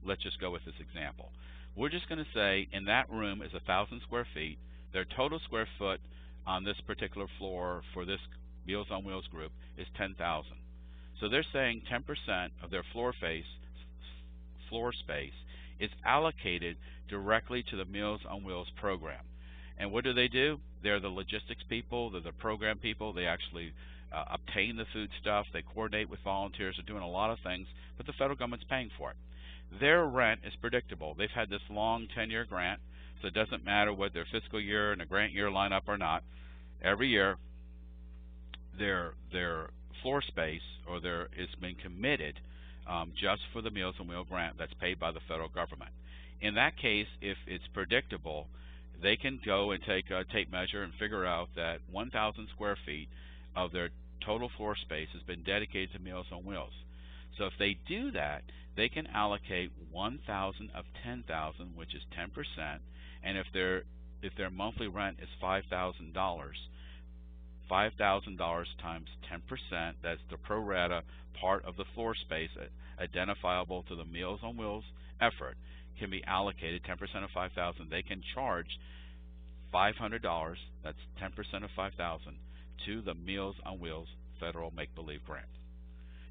let's just go with this example. We're just going to say in that room is 1,000 square feet. Their total square foot on this particular floor for this Meals on Wheels group is 10,000. So they're saying 10% of their floor space is allocated directly to the Meals on Wheels program. And what do? They're the logistics people, they're the program people. They actually obtain the food stuff, they coordinate with volunteers, they're doing a lot of things, but the federal government's paying for it. Their rent is predictable. They've had this long 10-year grant, so it doesn't matter what their fiscal year and the grant year line up or not. Every year, their floor space has been committed just for the Meals on Wheels grant that's paid by the federal government. In that case, if it's predictable, they can go and take a tape measure and figure out that 1,000 square feet of their total floor space has been dedicated to Meals on Wheels. So if they do that, they can allocate 1,000 of 10,000, which is 10%, and if their monthly rent is $5,000, $5,000 times 10%, that's the pro rata part of the floor space identifiable to the Meals on Wheels effort, can be allocated 10% of 5,000. They can charge $500, that's 10% of 5,000, to the Meals on Wheels federal make-believe grant.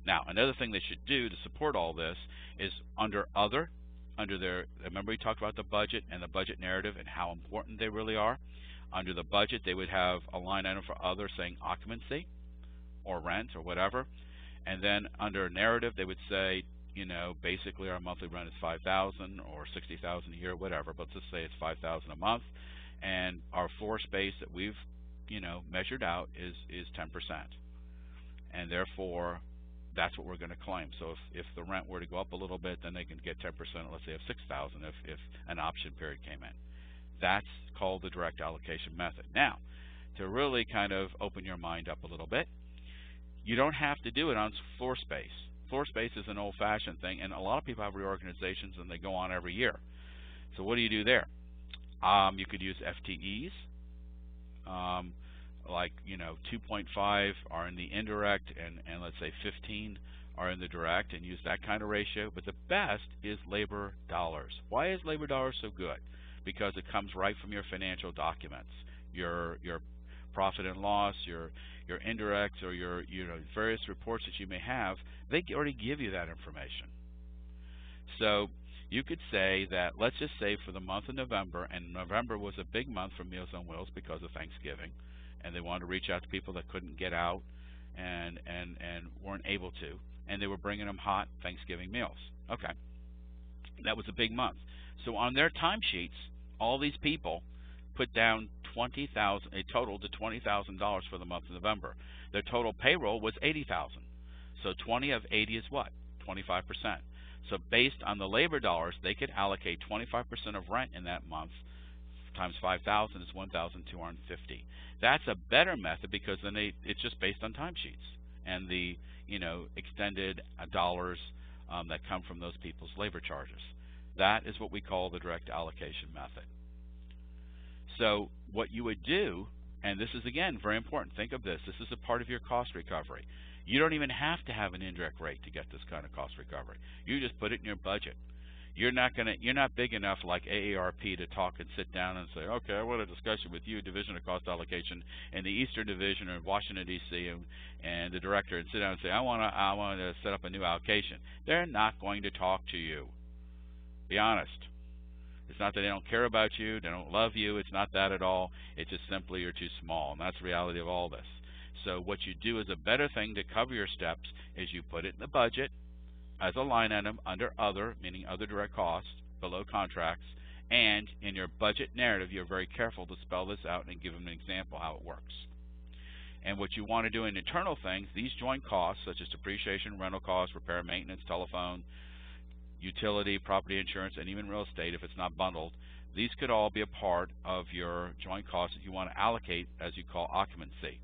Now, another thing they should do to support all this is under their, remember we talked about the budget and the budget narrative and how important they really are. Under the budget, they would have a line item for other saying occupancy or rent or whatever. And then under narrative, they would say, you know, basically our monthly rent is $5,000 or $60,000 a year, whatever. But let's say it's $5,000 a month, and our floor space that we've, you know, measured out is 10%, and therefore that's what we're going to claim. So if the rent were to go up a little bit, then they can get 10%. Let's say of $6,000 if an option period came in. That's called the direct allocation method. Now, to really kind of open your mind up a little bit, you don't have to do it on floor space. Floor space is an old-fashioned thing, and a lot of people have reorganizations and they go on every year. So what do you do there? You could use FTEs, like, you know, 2.5 are in the indirect, and let's say 15 are in the direct and use that kind of ratio, but the best is labor dollars. Why is labor dollars so good? Because it comes right from your financial documents, your profit and loss, your indirects, or your various reports that you may have. They already give you that information. So you could say that, let's just say for the month of November, and November was a big month for Meals on Wheels because of Thanksgiving, and they wanted to reach out to people that couldn't get out and weren't able to, and they were bringing them hot Thanksgiving meals. Okay, that was a big month. So on their timesheets, all these people put down a total to $20,000 for the month of November. Their total payroll was $80,000. So 20 of 80 is what? 25%. So based on the labor dollars, they could allocate 25% of rent in that month times 5,000 is 1,250. That's a better method because then it's just based on timesheets and the extended dollars that come from those people's labor charges. That is what we call the direct allocation method. So what you would do, and this is again very important, think of this. This is a part of your cost recovery. You don't even have to have an indirect rate to get this kind of cost recovery. You just put it in your budget. You're not big enough like AARP to talk and sit down and say, okay, I want a discussion with you, Division of Cost Allocation in the Eastern Division or in Washington D.C. and the director, and sit down and say, I want to set up a new allocation. They're not going to talk to you. Be honest. It's not that they don't care about you, they don't love you. It's not that at all. It's just simply you're too small, and that's the reality of all this. So what you do is a better thing to cover your steps is you put it in the budget as a line item under other, meaning other direct costs, below contracts, and in your budget narrative, you're very careful to spell this out and give them an example how it works. And what you want to do in internal things, these joint costs, such as depreciation, rental costs, repair, maintenance, telephone, utility, property insurance, and even real estate, if it's not bundled, these could all be a part of your joint costs that you want to allocate as you call occupancy.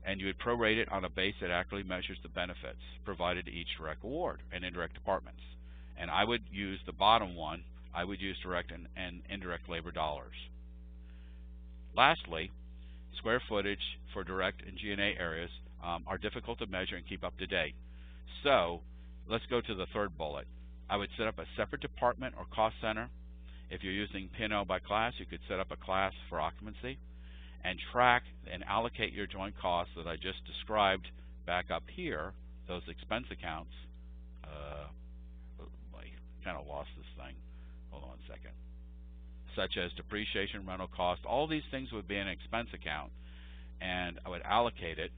And you would prorate it on a base that accurately measures the benefits provided to each direct award and indirect departments. And I would use the bottom one. I would use direct and indirect labor dollars. Lastly, square footage for direct and GNA areas are difficult to measure and keep up to date. So let's go to the third bullet. I would set up a separate department or cost center. If you're using P&L by class, you could set up a class for occupancy and track and allocate your joint costs that I just described back up here, those expense accounts. I kind of lost this thing. Hold on a second. Such as depreciation, rental cost, all these things would be an expense account, and I would allocate it,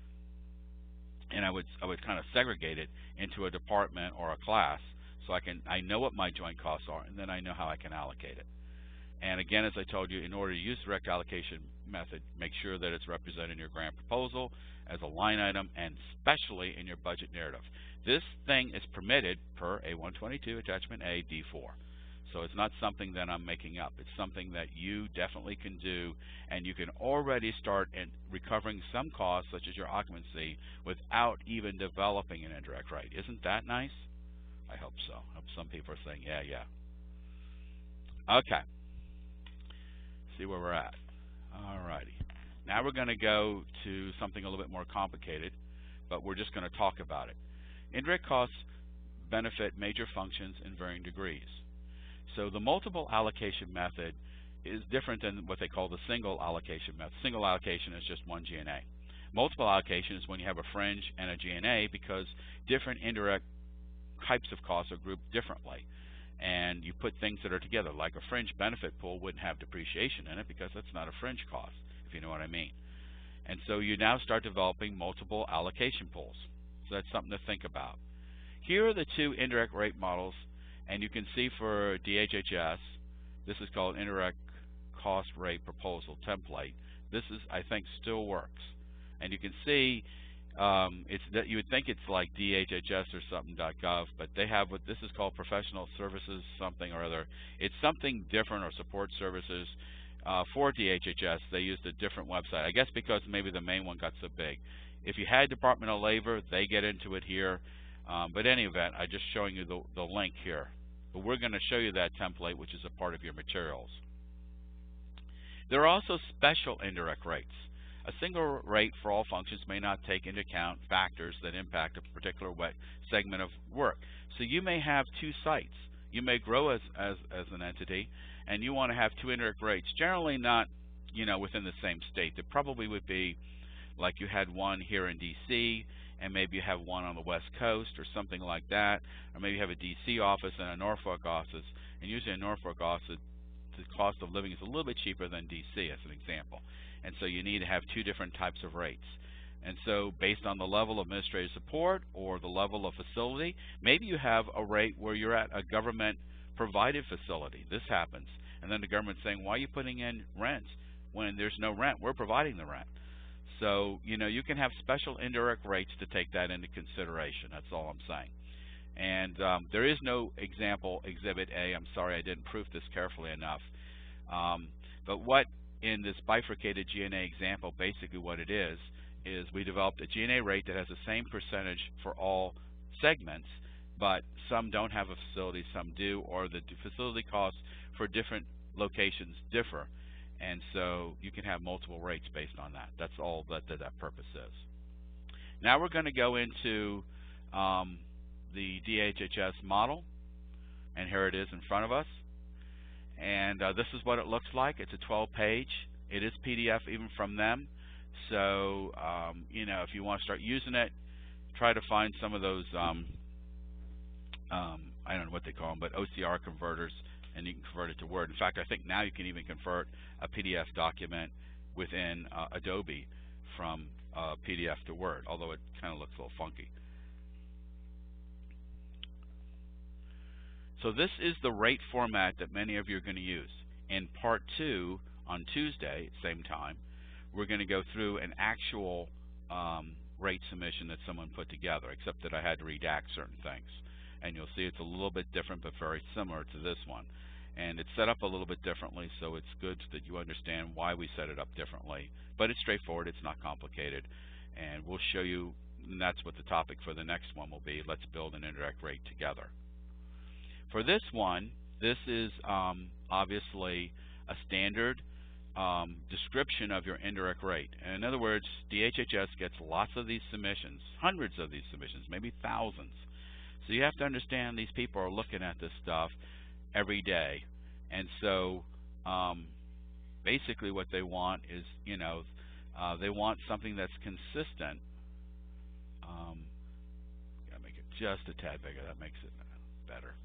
and I would kind of segregate it into a department or a class, so I know what my joint costs are, and then I know how I can allocate it. And again, as I told you, in order to use direct allocation method, make sure that it's represented in your grant proposal as a line item and especially in your budget narrative. This thing is permitted per A122 Attachment A D4. So it's not something that I'm making up. It's something that you definitely can do, and you can already start recovering some costs, such as your occupancy, without even developing an indirect rate. Isn't that nice? I hope so. I hope some people are saying, yeah. Okay. See where we're at. Alrighty. Now we're going to go to something a little bit more complicated, but we're just going to talk about it. Indirect costs benefit major functions in varying degrees. So the multiple allocation method is different than what they call the single allocation method. Single allocation is just one GNA. Multiple allocation is when you have a fringe and a GNA because different indirect types of costs are grouped differently. And you put things that are together, like a fringe benefit pool wouldn't have depreciation in it because that's not a fringe cost, if you know what I mean. And so you now start developing multiple allocation pools. So that's something to think about. Here are the two indirect rate models, and you can see for DHHS, this is called Indirect Cost Rate Proposal Template. This is, I think, still works. And you can see you would think it's like DHHS or something .gov, but they have what this is called professional services something or other. It's something different, or support services. For DHHS, they used a different website. I guess because maybe the main one got so big. If you had Department of Labor, they get into it here. But in any event, I'm just showing you the link here. But we're going to show you that template, which is a part of your materials. There are also special indirect rates. A single rate for all functions may not take into account factors that impact a particular segment of work. So you may have two sites. You may grow as an entity, and you want to have two indirect rates. Generally not, within the same state. There probably would be, like you had one here in D.C., and maybe you have one on the West Coast or something like that, or maybe you have a D.C. office and a Norfolk office, and usually a Norfolk office, the cost of living is a little bit cheaper than D.C. as an example, and so you need to have two different types of rates. And so based on the level of administrative support or the level of facility, maybe you have a rate where you're at a government provided facility. This happens, and then the government's saying, why are you putting in rent when there's no rent? We're providing the rent. So, you can have special indirect rates to take that into consideration. That's all I'm saying. And there is no example Exhibit A. I'm sorry I didn't proof this carefully enough. But what in this bifurcated GNA example, basically what it is we developed a GNA rate that has the same percentage for all segments, but some don't have a facility, some do, or the facility costs for different locations differ. And so you can have multiple rates based on that. That's all that purpose is. Now we're going to go into the DHHS model, and here it is in front of us. And this is what it looks like. It's a 12-page. It is PDF even from them. So if you want to start using it, try to find some of those I don't know what they call them, but OCR converters, and you can convert it to Word. In fact, I think now you can even convert a PDF document within Adobe from PDF to Word, although it kind of looks a little funky. So this is the rate format that many of you are going to use. In Part 2 on Tuesday, same time, we're going to go through an actual rate submission that someone put together, except that I had to redact certain things. And you'll see it's a little bit different but very similar to this one. And it's set up a little bit differently, so it's good that you understand why we set it up differently. But it's straightforward, it's not complicated. And we'll show you, and that's what the topic for the next one will be. Let's build an indirect rate together. For this one, this is obviously a standard description of your indirect rate. And in other words, DHHS gets lots of these submissions, hundreds of these submissions, maybe thousands. So you have to understand these people are looking at this stuff every day. And so basically what they want is, they want something that's consistent. Gotta make it just a tad bigger. That makes it better.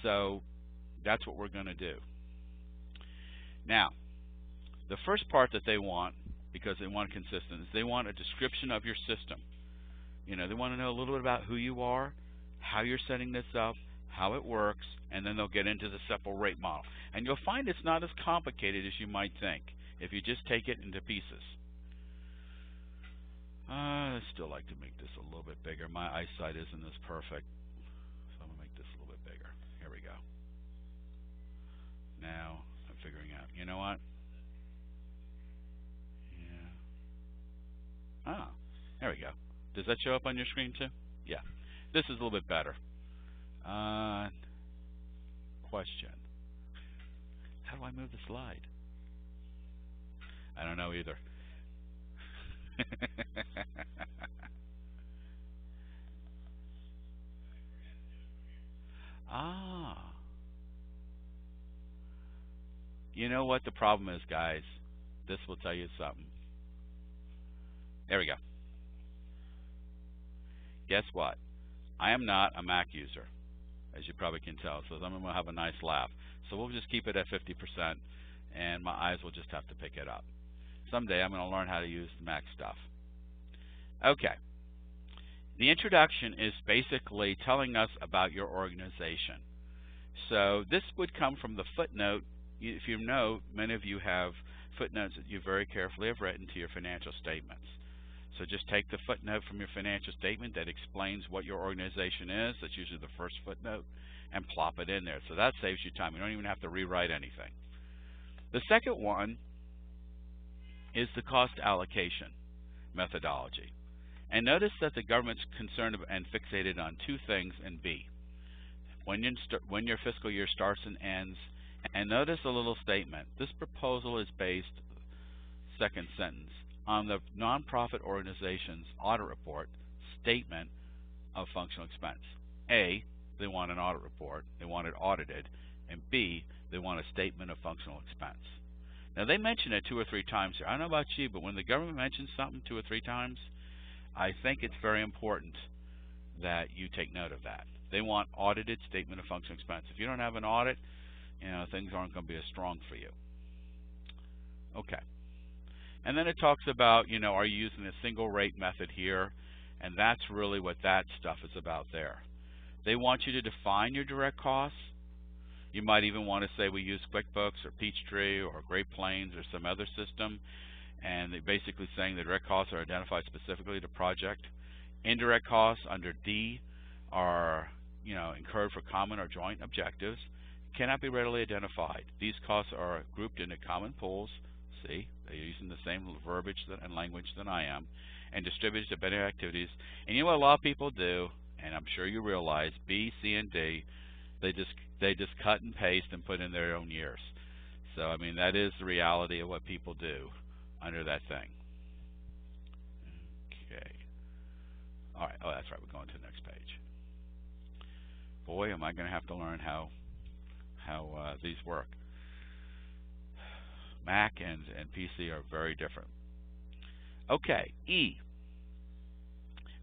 So that's what we're going to do. Now, the first part that they want, because they want consistent, is they want a description of your system. They want to know a little bit about who you are, how you're setting this up, how it works, and then they'll get into the simple rate model. And you'll find it's not as complicated as you might think if you just take it into pieces. I still like to make this a little bit bigger. My eyesight isn't as perfect, so I'm going to make this a little bit bigger. Here we go. Now I'm figuring out, you know what? Yeah. Ah, there we go. Does that show up on your screen too? Yeah. This is a little bit better. Question. How do I move the slide? I don't know either. Ah. You know what the problem is, guys? This will tell you something. There we go. Guess what? I am not a Mac user, as you probably can tell, so I'm going to have a nice laugh. So we'll just keep it at 50%, and my eyes will just have to pick it up. Someday I'm going to learn how to use the Mac stuff. Okay. The introduction is basically telling us about your organization. So this would come from the footnote. If you know, many of you have footnotes that you very carefully have written to your financial statements. So just take the footnote from your financial statement that explains what your organization is. That's usually the first footnote, and plop it in there. So that saves you time. You don't even have to rewrite anything. The second one is the cost allocation methodology. And notice that the government's concerned and fixated on two things in B. When your fiscal year starts and ends, and notice a little statement. This proposal is based second sentence, on the nonprofit organization's audit report, statement of functional expense. A, they want an audit report, they want it audited, and B, they want a statement of functional expense. Now they mention it 2 or 3 times here. I don't know about you, but when the government mentions something 2 or 3 times, I think it's very important that you take note of that. They want audited statement of functional expense. If you don't have an audit, things aren't going to be as strong for you. Okay. And then it talks about, are you using a single rate method here? And that's really what that stuff is about there. They want you to define your direct costs. You might even want to say we use QuickBooks or Peachtree or Great Plains or some other system. And they're basically saying the direct costs are identified specifically to project. Indirect costs under D are, incurred for common or joint objectives, cannot be readily identified. These costs are grouped into common pools. See, they're using the same verbiage and language than I am, and distributed to benefit activities. And you know what a lot of people do, and I'm sure you realize, B, C, and D, they just cut and paste and put in their own years. So I mean, that is the reality of what people do under that thing. Okay. All right. Oh, that's right. We're going to the next page. Boy, am I going to have to learn how these work. Mac and PC are very different. Okay. E.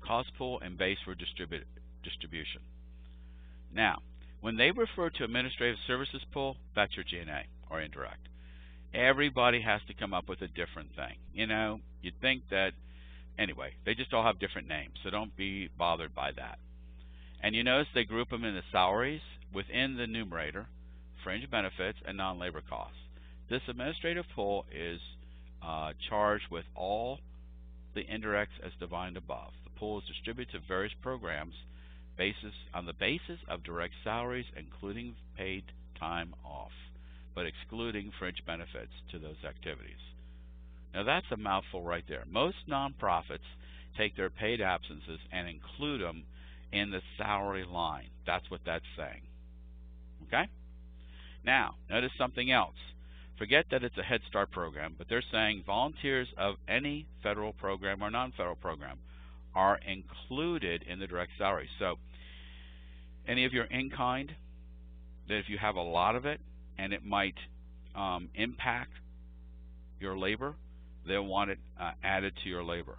Cost pool and base for distribution. Now, when they refer to administrative services pool, that's your GNA or indirect. Everybody has to come up with a different thing. You'd think that, anyway, they just all have different names, so don't be bothered by that. And you notice they group them in the salaries within the numerator, fringe benefits, and non-labor costs. This administrative pool is charged with all the indirects as defined above. The pool is distributed to various programs on the basis of direct salaries, including paid time off, but excluding fringe benefits to those activities. Now that's a mouthful right there. Most nonprofits take their paid absences and include them in the salary line. That's what that's saying. Okay? Now, notice something else. Forget that it's a Head Start program, but they're saying volunteers of any federal program or non-federal program are included in the direct salary. So, any of your in-kind, that if you have a lot of it and it might impact your labor, they'll want it added to your labor.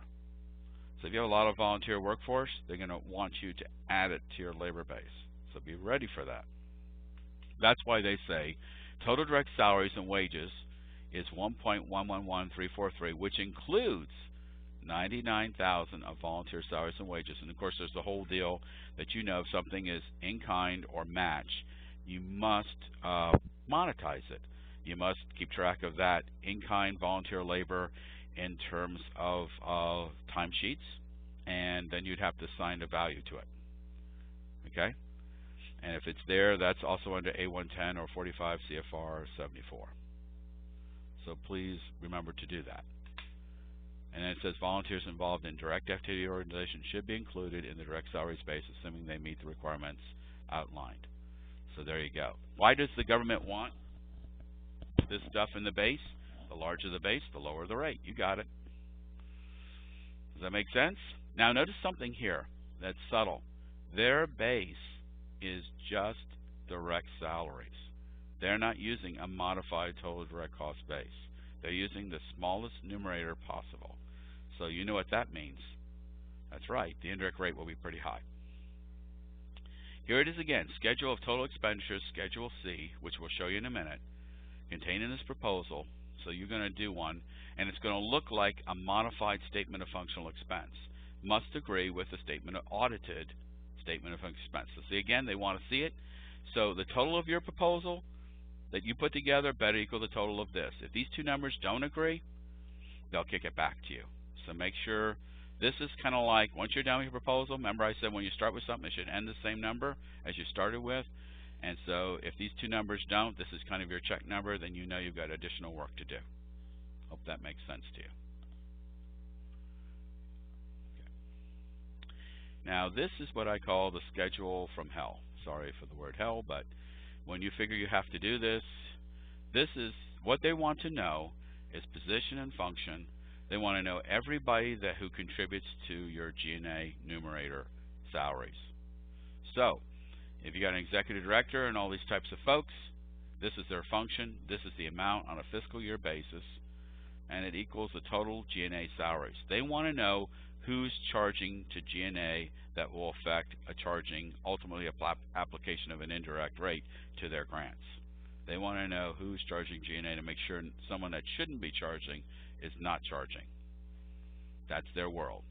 So if you have a lot of volunteer workforce, they're going to want you to add it to your labor base. So be ready for that. That's why they say total direct salaries and wages is 1.111343, which includes 99,000 of volunteer salaries and wages. And of course, there's the whole deal that if something is in kind or match, you must monetize it. You must keep track of that in-kind volunteer labor in terms of timesheets, and then you'd have to assign a value to it. Okay? And if it's there, that's also under A110 or 45 CFR 74. So please remember to do that. And then it says volunteers involved in direct activity organization should be included in the direct salaries base, assuming they meet the requirements outlined. So there you go. Why does the government want this stuff in the base? The larger the base, the lower the rate. You got it. Does that make sense? Now notice something here that's subtle. Their base is just direct salaries. They're not using a modified total direct cost base. They're using the smallest numerator possible. So you know what that means. That's right, the indirect rate will be pretty high. Here it is again, Schedule of Total Expenditures, Schedule C, which we'll show you in a minute, contained in this proposal. So you're going to do one, and it's going to look like a modified statement of functional expense. Must agree with the audited statement of functional expense. So see again, they want to see it. So the total of your proposal that you put together better equal the total of this. If these two numbers don't agree, they'll kick it back to you. So make sure this is kind of like once you're done with your proposal, remember I said when you start with something it should end the same number as you started with. And so if these two numbers don't, this is kind of your check number, then you know you've got additional work to do. Hope that makes sense to you. Okay. Now this is what I call the schedule from hell. Sorry for the word hell, but when you figure you have to do this, this is what they want to know is position and function. They want to know everybody who contributes to your GNA numerator salaries. So, if you got an executive director and all these types of folks, this is their function, this is the amount on a fiscal year basis, and it equals the total GNA salaries. They want to know who's charging to GNA that will affect ultimately application of an indirect rate to their grants. They want to know who's charging GNA to make sure someone that shouldn't be charging is not charging. That's their world.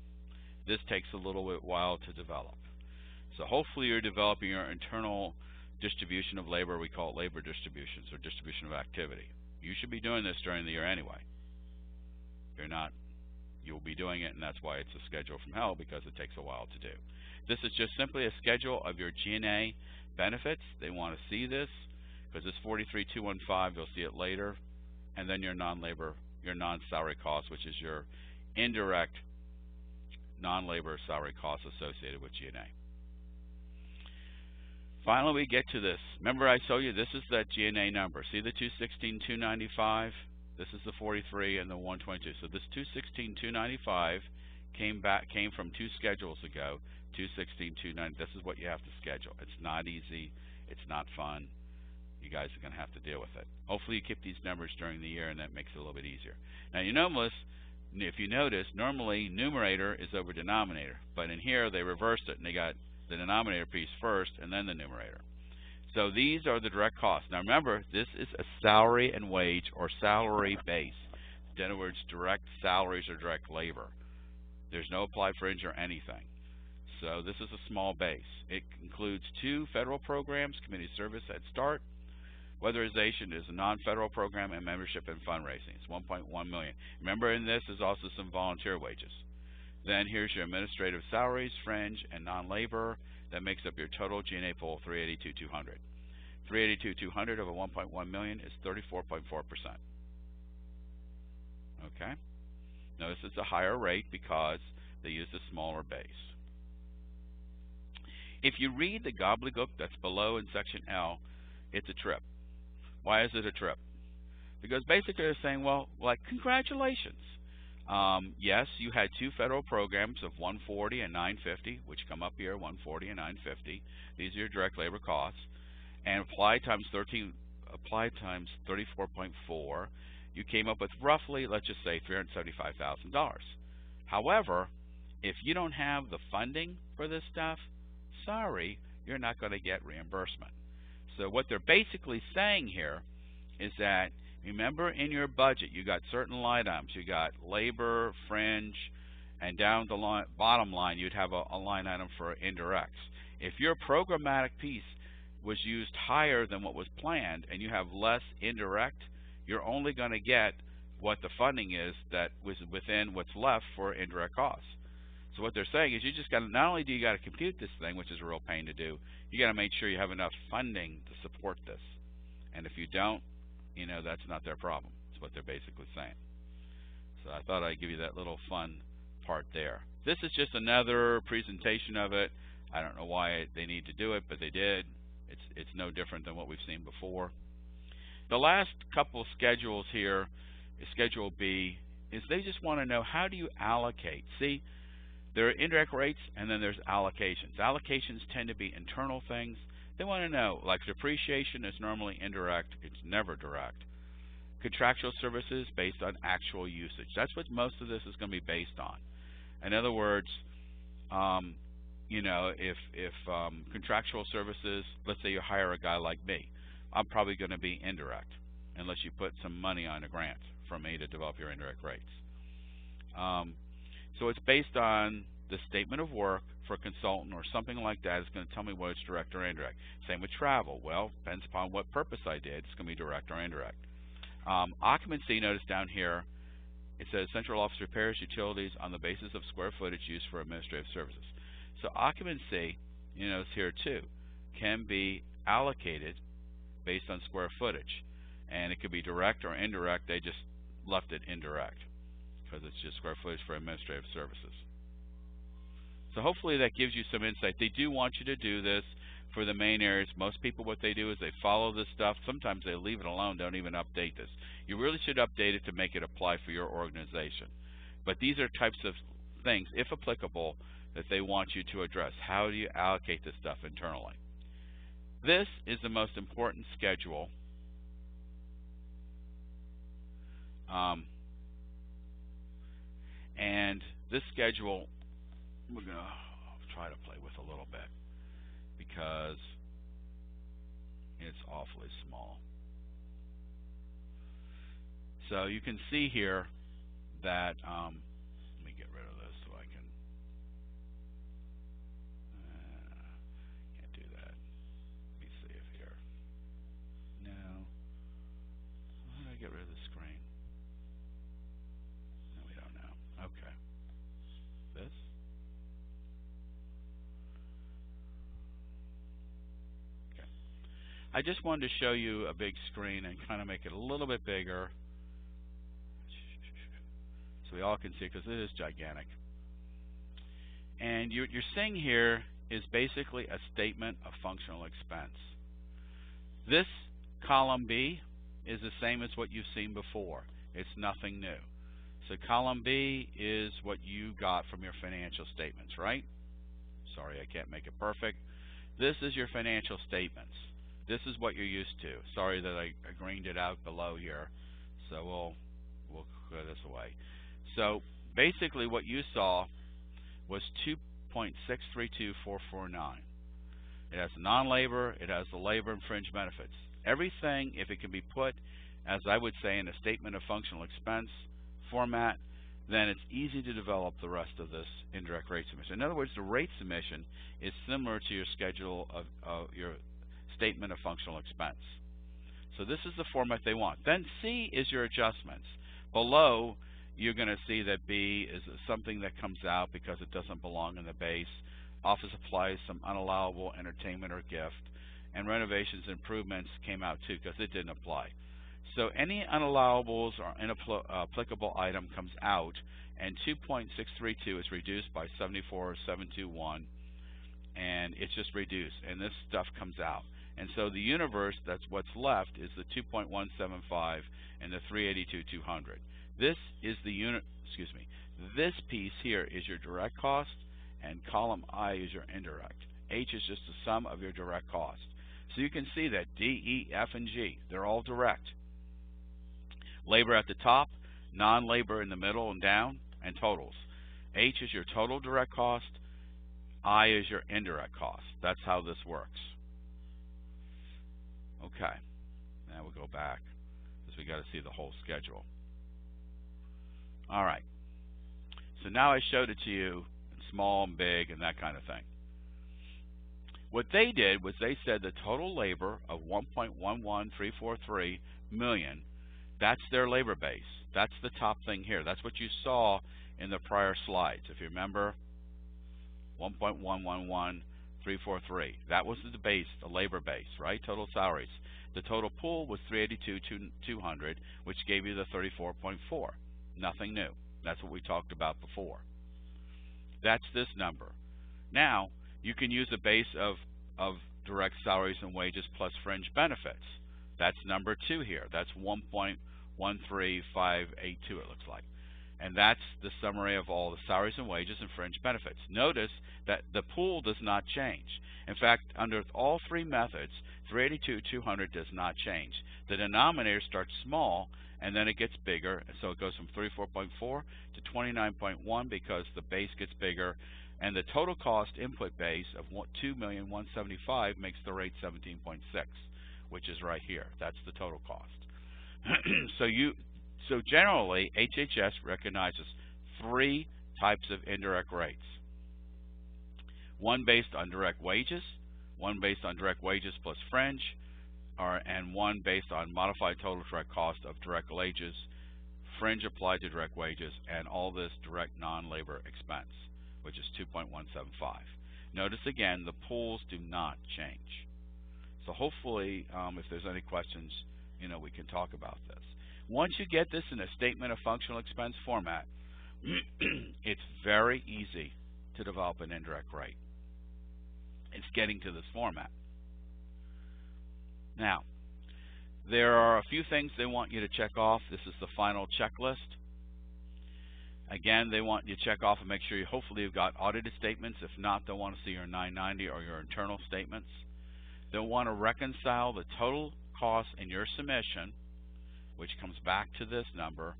This takes a little bit while to develop. So hopefully you're developing your internal distribution of labor. We call it labor distributions or distribution of activity. You should be doing this during the year anyway. If you're not, you'll be doing it, and that's why it's a schedule from hell, because it takes a while to do. This is just simply a schedule of your GNA benefits. They want to see this because this 43215, you'll see it later, and then your non-labor, your non-salary costs, which is your indirect non-labor salary costs associated with GNA. Finally, we get to this. Remember I told you this is that GNA number. See the 216,295? This is the 43 and the 122. So this 216,295 came from two schedules ago. 216,290. This is what you have to schedule. It's not easy. It's not fun. You guys are going to have to deal with it. Hopefully you keep these numbers during the year, and that makes it a little bit easier. Now you notice, if you notice, normally numerator is over denominator, but in here they reversed it and they got the denominator piece first and then the numerator. So these are the direct costs. Now remember, this is a salary and wage or salary base. In other words, direct salaries or direct labor. There's no applied fringe or anything. So this is a small base. It includes 2 federal programs, community service at start. Weatherization is a non-federal program, and membership and fundraising. It's $1.1 million. Remember, in this is also some volunteer wages. Then here's your administrative salaries, fringe, and non-labor. That makes up your total GNA pool of $382,200. $382,200 over $1.1 million is 34.4%. Okay? Notice it's a higher rate because they used a smaller base. If you read the gobbledygook that's below in section L, it's a trip. Why is it a trip? Because basically they're saying, well, like, congratulations. Yes, you had 2 federal programs of 140 and 950, which come up here, 140 and 950. These are your direct labor costs. And applied times 34.4, you came up with roughly, let's just say, $375,000. However, if you don't have the funding for this stuff, sorry, you're not going to get reimbursement. So what they're basically saying here is that, remember, in your budget you got certain line items. You got labor, fringe, and down the bottom line you'd have a line item for indirects. If your programmatic piece was used higher than what was planned and you have less indirect, you're only going to get what the funding is that was within what's left for indirect costs. So what they're saying is you just got to, not only do you got to compute this thing, which is a real pain to do, you got to make sure you have enough funding to support this. And if you don't, you know, that's not their problem. That's what they're basically saying. So I thought I'd give you that little fun part there. This is just another presentation of it. I don't know why they need to do it, but they did. It's no different than what we've seen before. The last couple schedules here, Schedule B, is they just want to know, how do you allocate? See, there are indirect rates and then there's allocations. Allocations tend to be internal things. They want to know, like depreciation is normally indirect, it's never direct. Contractual services based on actual usage. That's what most of this is going to be based on. In other words, you know, if contractual services, let's say you hire a guy like me, I'm probably going to be indirect unless you put some money on a grant from me to develop your indirect rates. So it's based on the statement of work for a consultant or something like that. It's going to tell me whether it's direct or indirect. Same with travel. Well, depends upon what purpose I did. It's going to be direct or indirect. Occupancy, notice down here, it says central office repairs, utilities on the basis of square footage used for administrative services. So occupancy, you notice here too, can be allocated based on square footage. And it could be direct or indirect. They just left it indirect because it's just square footage for administrative services. So hopefully that gives you some insight. They do want you to do this for the main areas. Most people, what they do is they follow this stuff. Sometimes they leave it alone, don't even update this. You really should update it to make it apply for your organization. But these are types of things, if applicable, that they want you to address. How do you allocate this stuff internally? This is the most important schedule. And this schedule, we're going to try to play with a little bit because it's awfully small. So you can see here that, let me get rid of this so I can, can't do that. Let me see if here, no, how do I get rid of the screen? No, we don't know. Okay, this. Okay, I just wanted to show you a big screen and kind of make it a little bit bigger so we all can see, because it is gigantic. And you're seeing here is basically a statement of functional expense. This column B is the same as what you've seen before. It's nothing new. So column B is what you got from your financial statements, right? Sorry, I can't make it perfect. This is your financial statements. This is what you're used to. Sorry that I greened it out below here. So we'll clear this away. So basically what you saw was 2.632449. It has non-labor, it has the labor and fringe benefits. Everything, if it can be put, as I would say, in a statement of functional expense format, then it's easy to develop the rest of this indirect rate submission. In other words, the rate submission is similar to your schedule of your statement of functional expense. So this is the format they want. Then C is your adjustments. Below, you're going to see that B is something that comes out because it doesn't belong in the base. Office supplies, some unallowable entertainment or gift, and renovations and improvements came out too because it didn't apply. So any unallowables or inapplicable item comes out, and 2.632 is reduced by 74,721, and it's just reduced, and this stuff comes out. And so the universe, that's what's left, is the 2.175 and the 382,200. This is the unit, excuse me, this piece here is your direct cost, and column I is your indirect. H is just the sum of your direct cost. So you can see that D, E, F, and G, they're all direct. Labor at the top, non-labor in the middle and down, and totals. H is your total direct cost, I is your indirect cost. That's how this works. Okay, now we'll go back because we got to see the whole schedule. All right, so now I showed it to you in small and big and that kind of thing. What they did was they said the total labor of 1.11343 million, that's their labor base. That's the top thing here. That's what you saw in the prior slides. If you remember, 1.111343. That was the base, the labor base, right? Total salaries. The total pool was 382,200, which gave you the 34.4. Nothing new. That's what we talked about before. That's this number. Now, you can use a base of direct salaries and wages plus fringe benefits. That's number 2 here. That's 1.13582, it looks like. And that's the summary of all the salaries and wages and fringe benefits. Notice that the pool does not change. In fact, under all three methods, 382,200 does not change. The denominator starts small and then it gets bigger, so it goes from 34.4 to 29.1 because the base gets bigger, and the total cost input base of 2,175,000 makes the rate 17.6, which is right here. That's the total cost. So generally, HHS recognizes 3 types of indirect rates. One based on direct wages, one based on direct wages plus fringe, and one based on modified total direct cost of direct wages, fringe applied to direct wages, and all this direct non-labor expense, which is 2.175. Notice again, the pools do not change. So hopefully, if there's any questions, we can talk about this. Once you get this in a statement of functional expense format, it's very easy to develop an indirect rate. It's getting to this format. Now, there are a few things they want you to check off. This is the final checklist. Again, they want you to check off and make sure you hopefully you've got audited statements. If not, they'll want to see your 990 or your internal statements. They'll want to reconcile the total cost in your submission, which comes back to this number.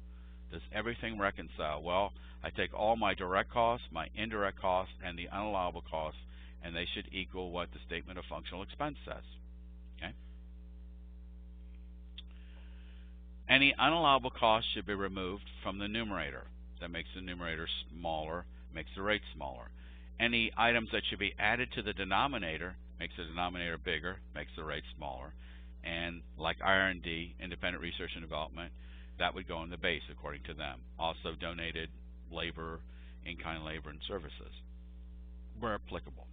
Does everything reconcile? Well, I take all my direct costs, my indirect costs, and the unallowable costs, and they should equal what the statement of functional expense says. Okay? Any unallowable costs should be removed from the numerator. That makes the numerator smaller, makes the rate smaller. Any items that should be added to the denominator makes the denominator bigger, makes the rate smaller. And like R&D, independent research and development, that would go in the base according to them. Also donated labor, in-kind labor and services where applicable.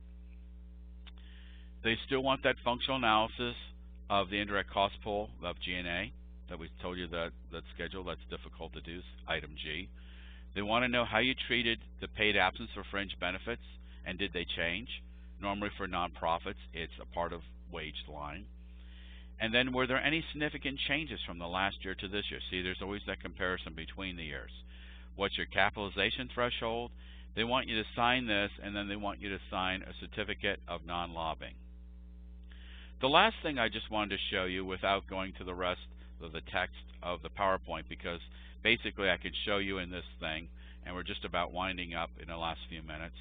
They still want that functional analysis of the indirect cost pool of GNA that we told you that schedule. That's difficult to do, item G. They want to know how you treated the paid absence for fringe benefits and did they change. Normally for nonprofits, it's a part of wage line. And then were there any significant changes from the last year to this year? See, there's always that comparison between the years. What's your capitalization threshold? They want you to sign this, and then they want you to sign a certificate of non-lobbying. The last thing I just wanted to show you without going to the rest of the text of the PowerPoint, because basically I could show you in this thing, and we're just about winding up in the last few minutes.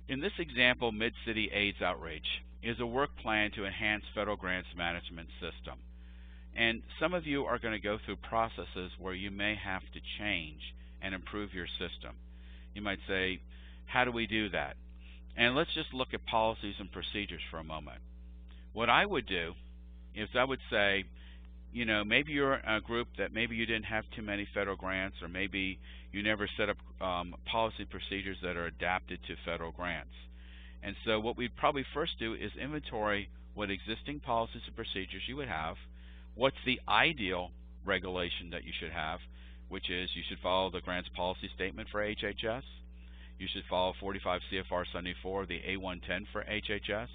In this example, Mid-City AIDS Outreach is a work plan to enhance federal grants management system. And some of you are going to go through processes where you may have to change and improve your system. You might say, how do we do that? And let's just look at policies and procedures for a moment. What I would do is I would say, you know, maybe you're a group that maybe you didn't have too many federal grants, or maybe you never set up policy procedures that are adapted to federal grants. And so what we'd probably first do is inventory what existing policies and procedures you would have, what's the ideal regulation that you should have, which is you should follow the grants policy statement for HHS, you should follow 45 CFR 74, the A110 for HHS,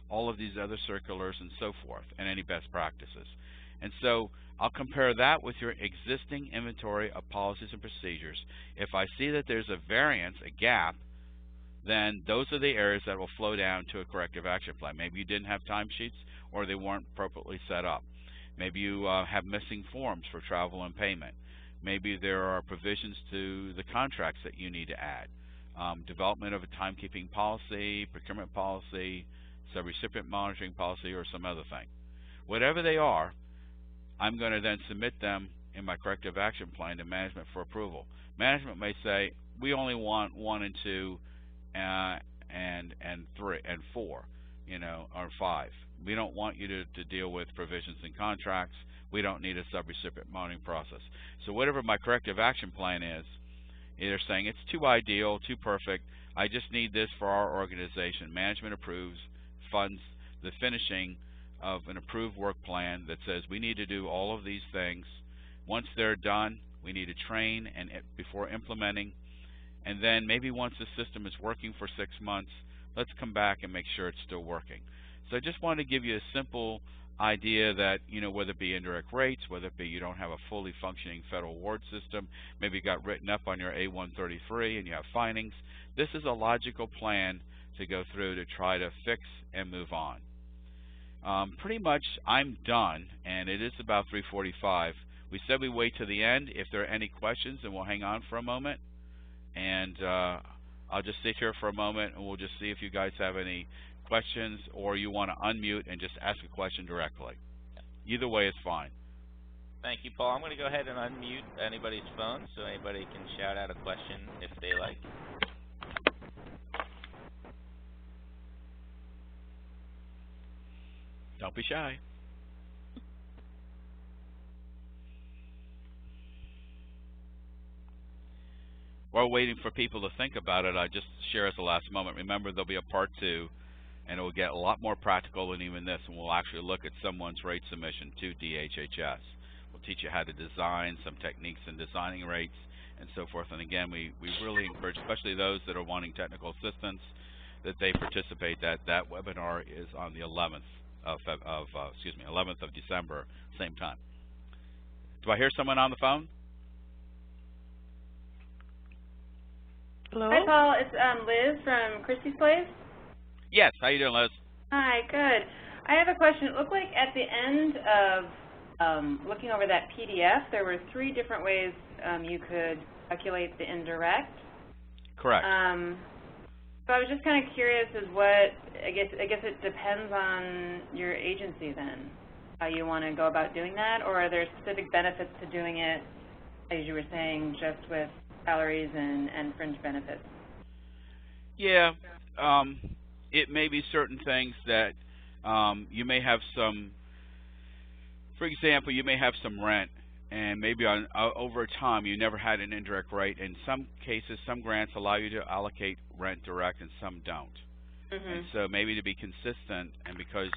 all of these other circulars and so forth, and any best practices. And so I'll compare that with your existing inventory of policies and procedures. If I see that there's a variance, a gap, then those are the areas that will flow down to a corrective action plan. Maybe you didn't have timesheets or they weren't appropriately set up. Maybe you have missing forms for travel and payment. Maybe there are provisions to the contracts that you need to add. Development of a timekeeping policy, procurement policy, subrecipient monitoring policy, or some other thing. Whatever they are, I'm going to then submit them in my corrective action plan to management for approval. Management may say, we only want 1 and 2 and 3 and 4, you know, or 5. We don't want you to deal with provisions in contracts. We don't need a subrecipient monitoring process. So whatever my corrective action plan is, they're saying it's too ideal, too perfect. I just need this for our organization. Management approves, funds the finishing of an approved work plan that says we need to do all of these things. Once they're done, we need to train and before implementing. And then maybe once the system is working for 6 months, let's come back and make sure it's still working. So I just wanted to give you a simple idea that, you know, whether it be indirect rates, whether it be you don't have a fully functioning federal award system, maybe you got written up on your A133 and you have findings, this is a logical plan to go through to try to fix and move on. Pretty much I'm done, and it is about 3:45. We said we wait to the end if there are any questions, and we'll hang on for a moment. And I'll just sit here for a moment, and we'll just see if you guys have any questions, or you want to unmute and just ask a question directly. Either way is fine. Thank you, Paul. I'm going to go ahead and unmute anybody's phone so anybody can shout out a question if they like. Don't be shy. While waiting for people to think about it, I just share as the last moment. Remember, there'll be a part 2, and it will get a lot more practical than even this, and we'll actually look at someone's rate submission to DHHS. We'll teach you how to design, some techniques in designing rates, and so forth. And again, we really encourage, especially those that are wanting technical assistance, that they participate. That webinar is on the 11th 11th of December, same time. Do I hear someone on the phone? Hello? Hi, Paul. It's Liz from Christie's Place. Yes. How you doing, Liz? Hi, good. I have a question. It looked like at the end of looking over that PDF, there were 3 different ways you could calculate the indirect. Correct. So I was just kind of curious as what, I guess it depends on your agency then, how you want to go about doing that, or are there specific benefits to doing it, as you were saying, just with salaries and fringe benefits? Yeah, it may be certain things that you may have some, for example, you may have some rent, and maybe on over time you never had an indirect rate. In some cases, some grants allow you to allocate rent direct and some don't. And so maybe to be consistent, and because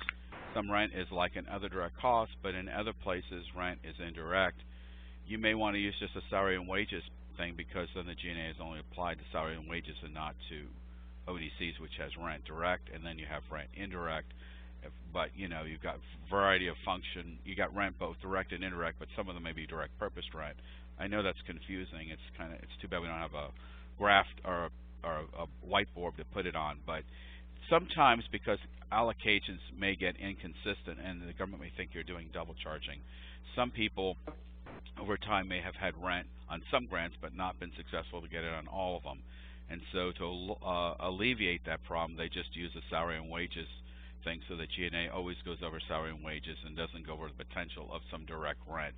some rent is like in other direct costs, but in other places rent is indirect, you may want to use just a salary and wages thing, because then the GNA is only applied to salary and wages and not to ODCs, which has rent direct, and then you have rent indirect. But you know, you've got variety of function. You got rent both direct and indirect, but some of them may be direct purposed rent. I know that's confusing. It's too bad we don't have a graph or a whiteboard to put it on. But sometimes, because allocations may get inconsistent and the government may think you're doing double charging, some people over time may have had rent on some grants but not been successful to get it on all of them. And so to alleviate that problem, they just use a salary and wages thing, so that GNA always goes over salary and wages and doesn't go over the potential of some direct rent.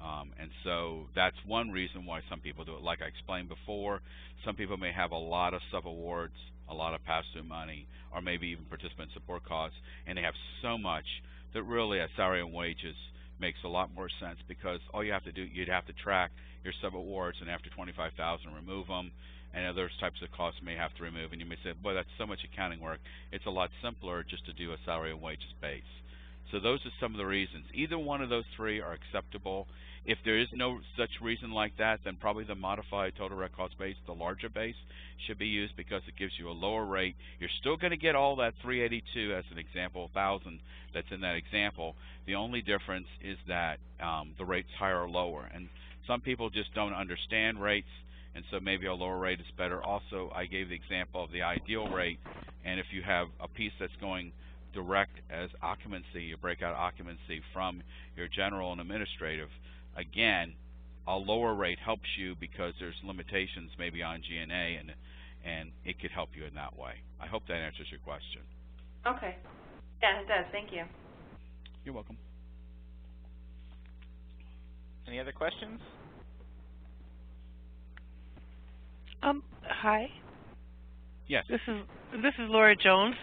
And so that's one reason why some people do it. Like I explained before, some people may have a lot of sub-awards, a lot of pass-through money, or maybe even participant support costs, and they have so much that really a salary and wages makes a lot more sense, because all you have to do, you'd have to track your sub-awards, and after 25,000 remove them, and other types of costs may have to remove, and you may say, boy, that's so much accounting work. It's a lot simpler just to do a salary and wages base. So those are some of the reasons. Either one of those 3 are acceptable. If there is no such reason like that, then probably the modified total direct cost base, the larger base, should be used, because it gives you a lower rate. You're still going to get all that 382 as an example, 1,000 that's in that example. The only difference is that the rate's higher or lower. And some people just don't understand rates, and so maybe a lower rate is better. Also, I gave the example of the ideal rate, and if you have a piece that's going direct as occupancy, you break out occupancy from your general and administrative, again, a lower rate helps you because there's limitations maybe on GNA, and it could help you in that way. I hope that answers your question. Okay. Yeah, it does. Thank you. You're welcome. Any other questions? Hi. Yes. This is Laura Jones.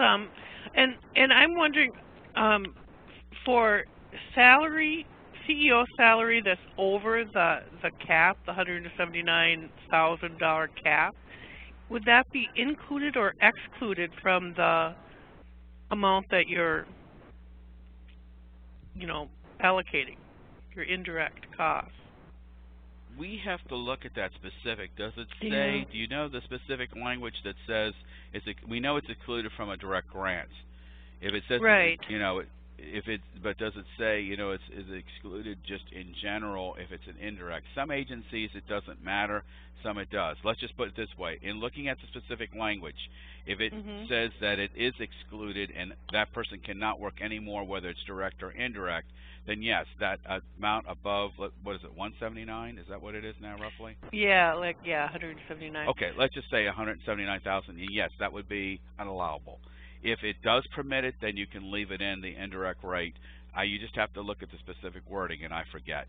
And I'm wondering, for salary, CEO salary that's over the cap, the $179,000 cap, would that be included or excluded from the amount that you're, allocating, your indirect costs? We have to look at that specific. Does it say, Yeah. do you know the specific language that says, we know it's excluded from a direct grant. If it says, right, but does it say, is it excluded just in general if it's an indirect? Some agencies it doesn't matter, some it does. Let's just put it this way. In looking at the specific language, if it says that it is excluded and that person cannot work anymore, whether it's direct or indirect, then yes, that amount above, what is it, 179? Is that what it is now, roughly? Yeah, 179. Okay, let's just say 179,000. Yes, that would be unallowable. If it does permit it, then you can leave it in the indirect rate. You just have to look at the specific wording, and I forget.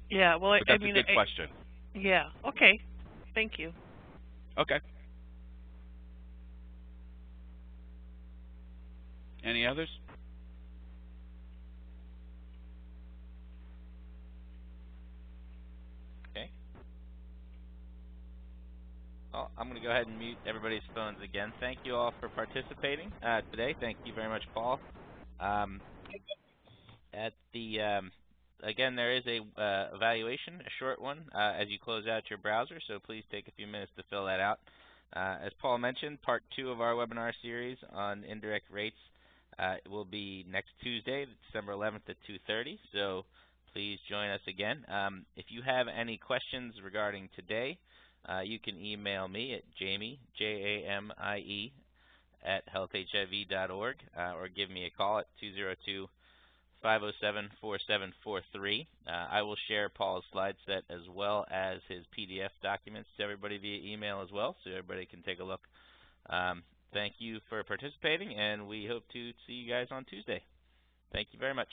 Yeah, well, but that's a good question. Yeah, okay. Thank you. Okay. Any others? Okay. Well, I'm going to go ahead and mute everybody's phones again. Thank you all for participating today. Thank you very much, Paul. Again, there is a evaluation, a short one, as you close out your browser, so please take a few minutes to fill that out. As Paul mentioned, part 2 of our webinar series on indirect rates It will be next Tuesday, December 11th at 2:30. So please join us again. If you have any questions regarding today, you can email me at Jamie, Jamie, at healthhiv.org, or give me a call at 202-507-4743. I will share Paul's slide set as well as his PDF documents to everybody via email as well, so everybody can take a look. Thank you for participating, and we hope to see you guys on Tuesday. Thank you very much.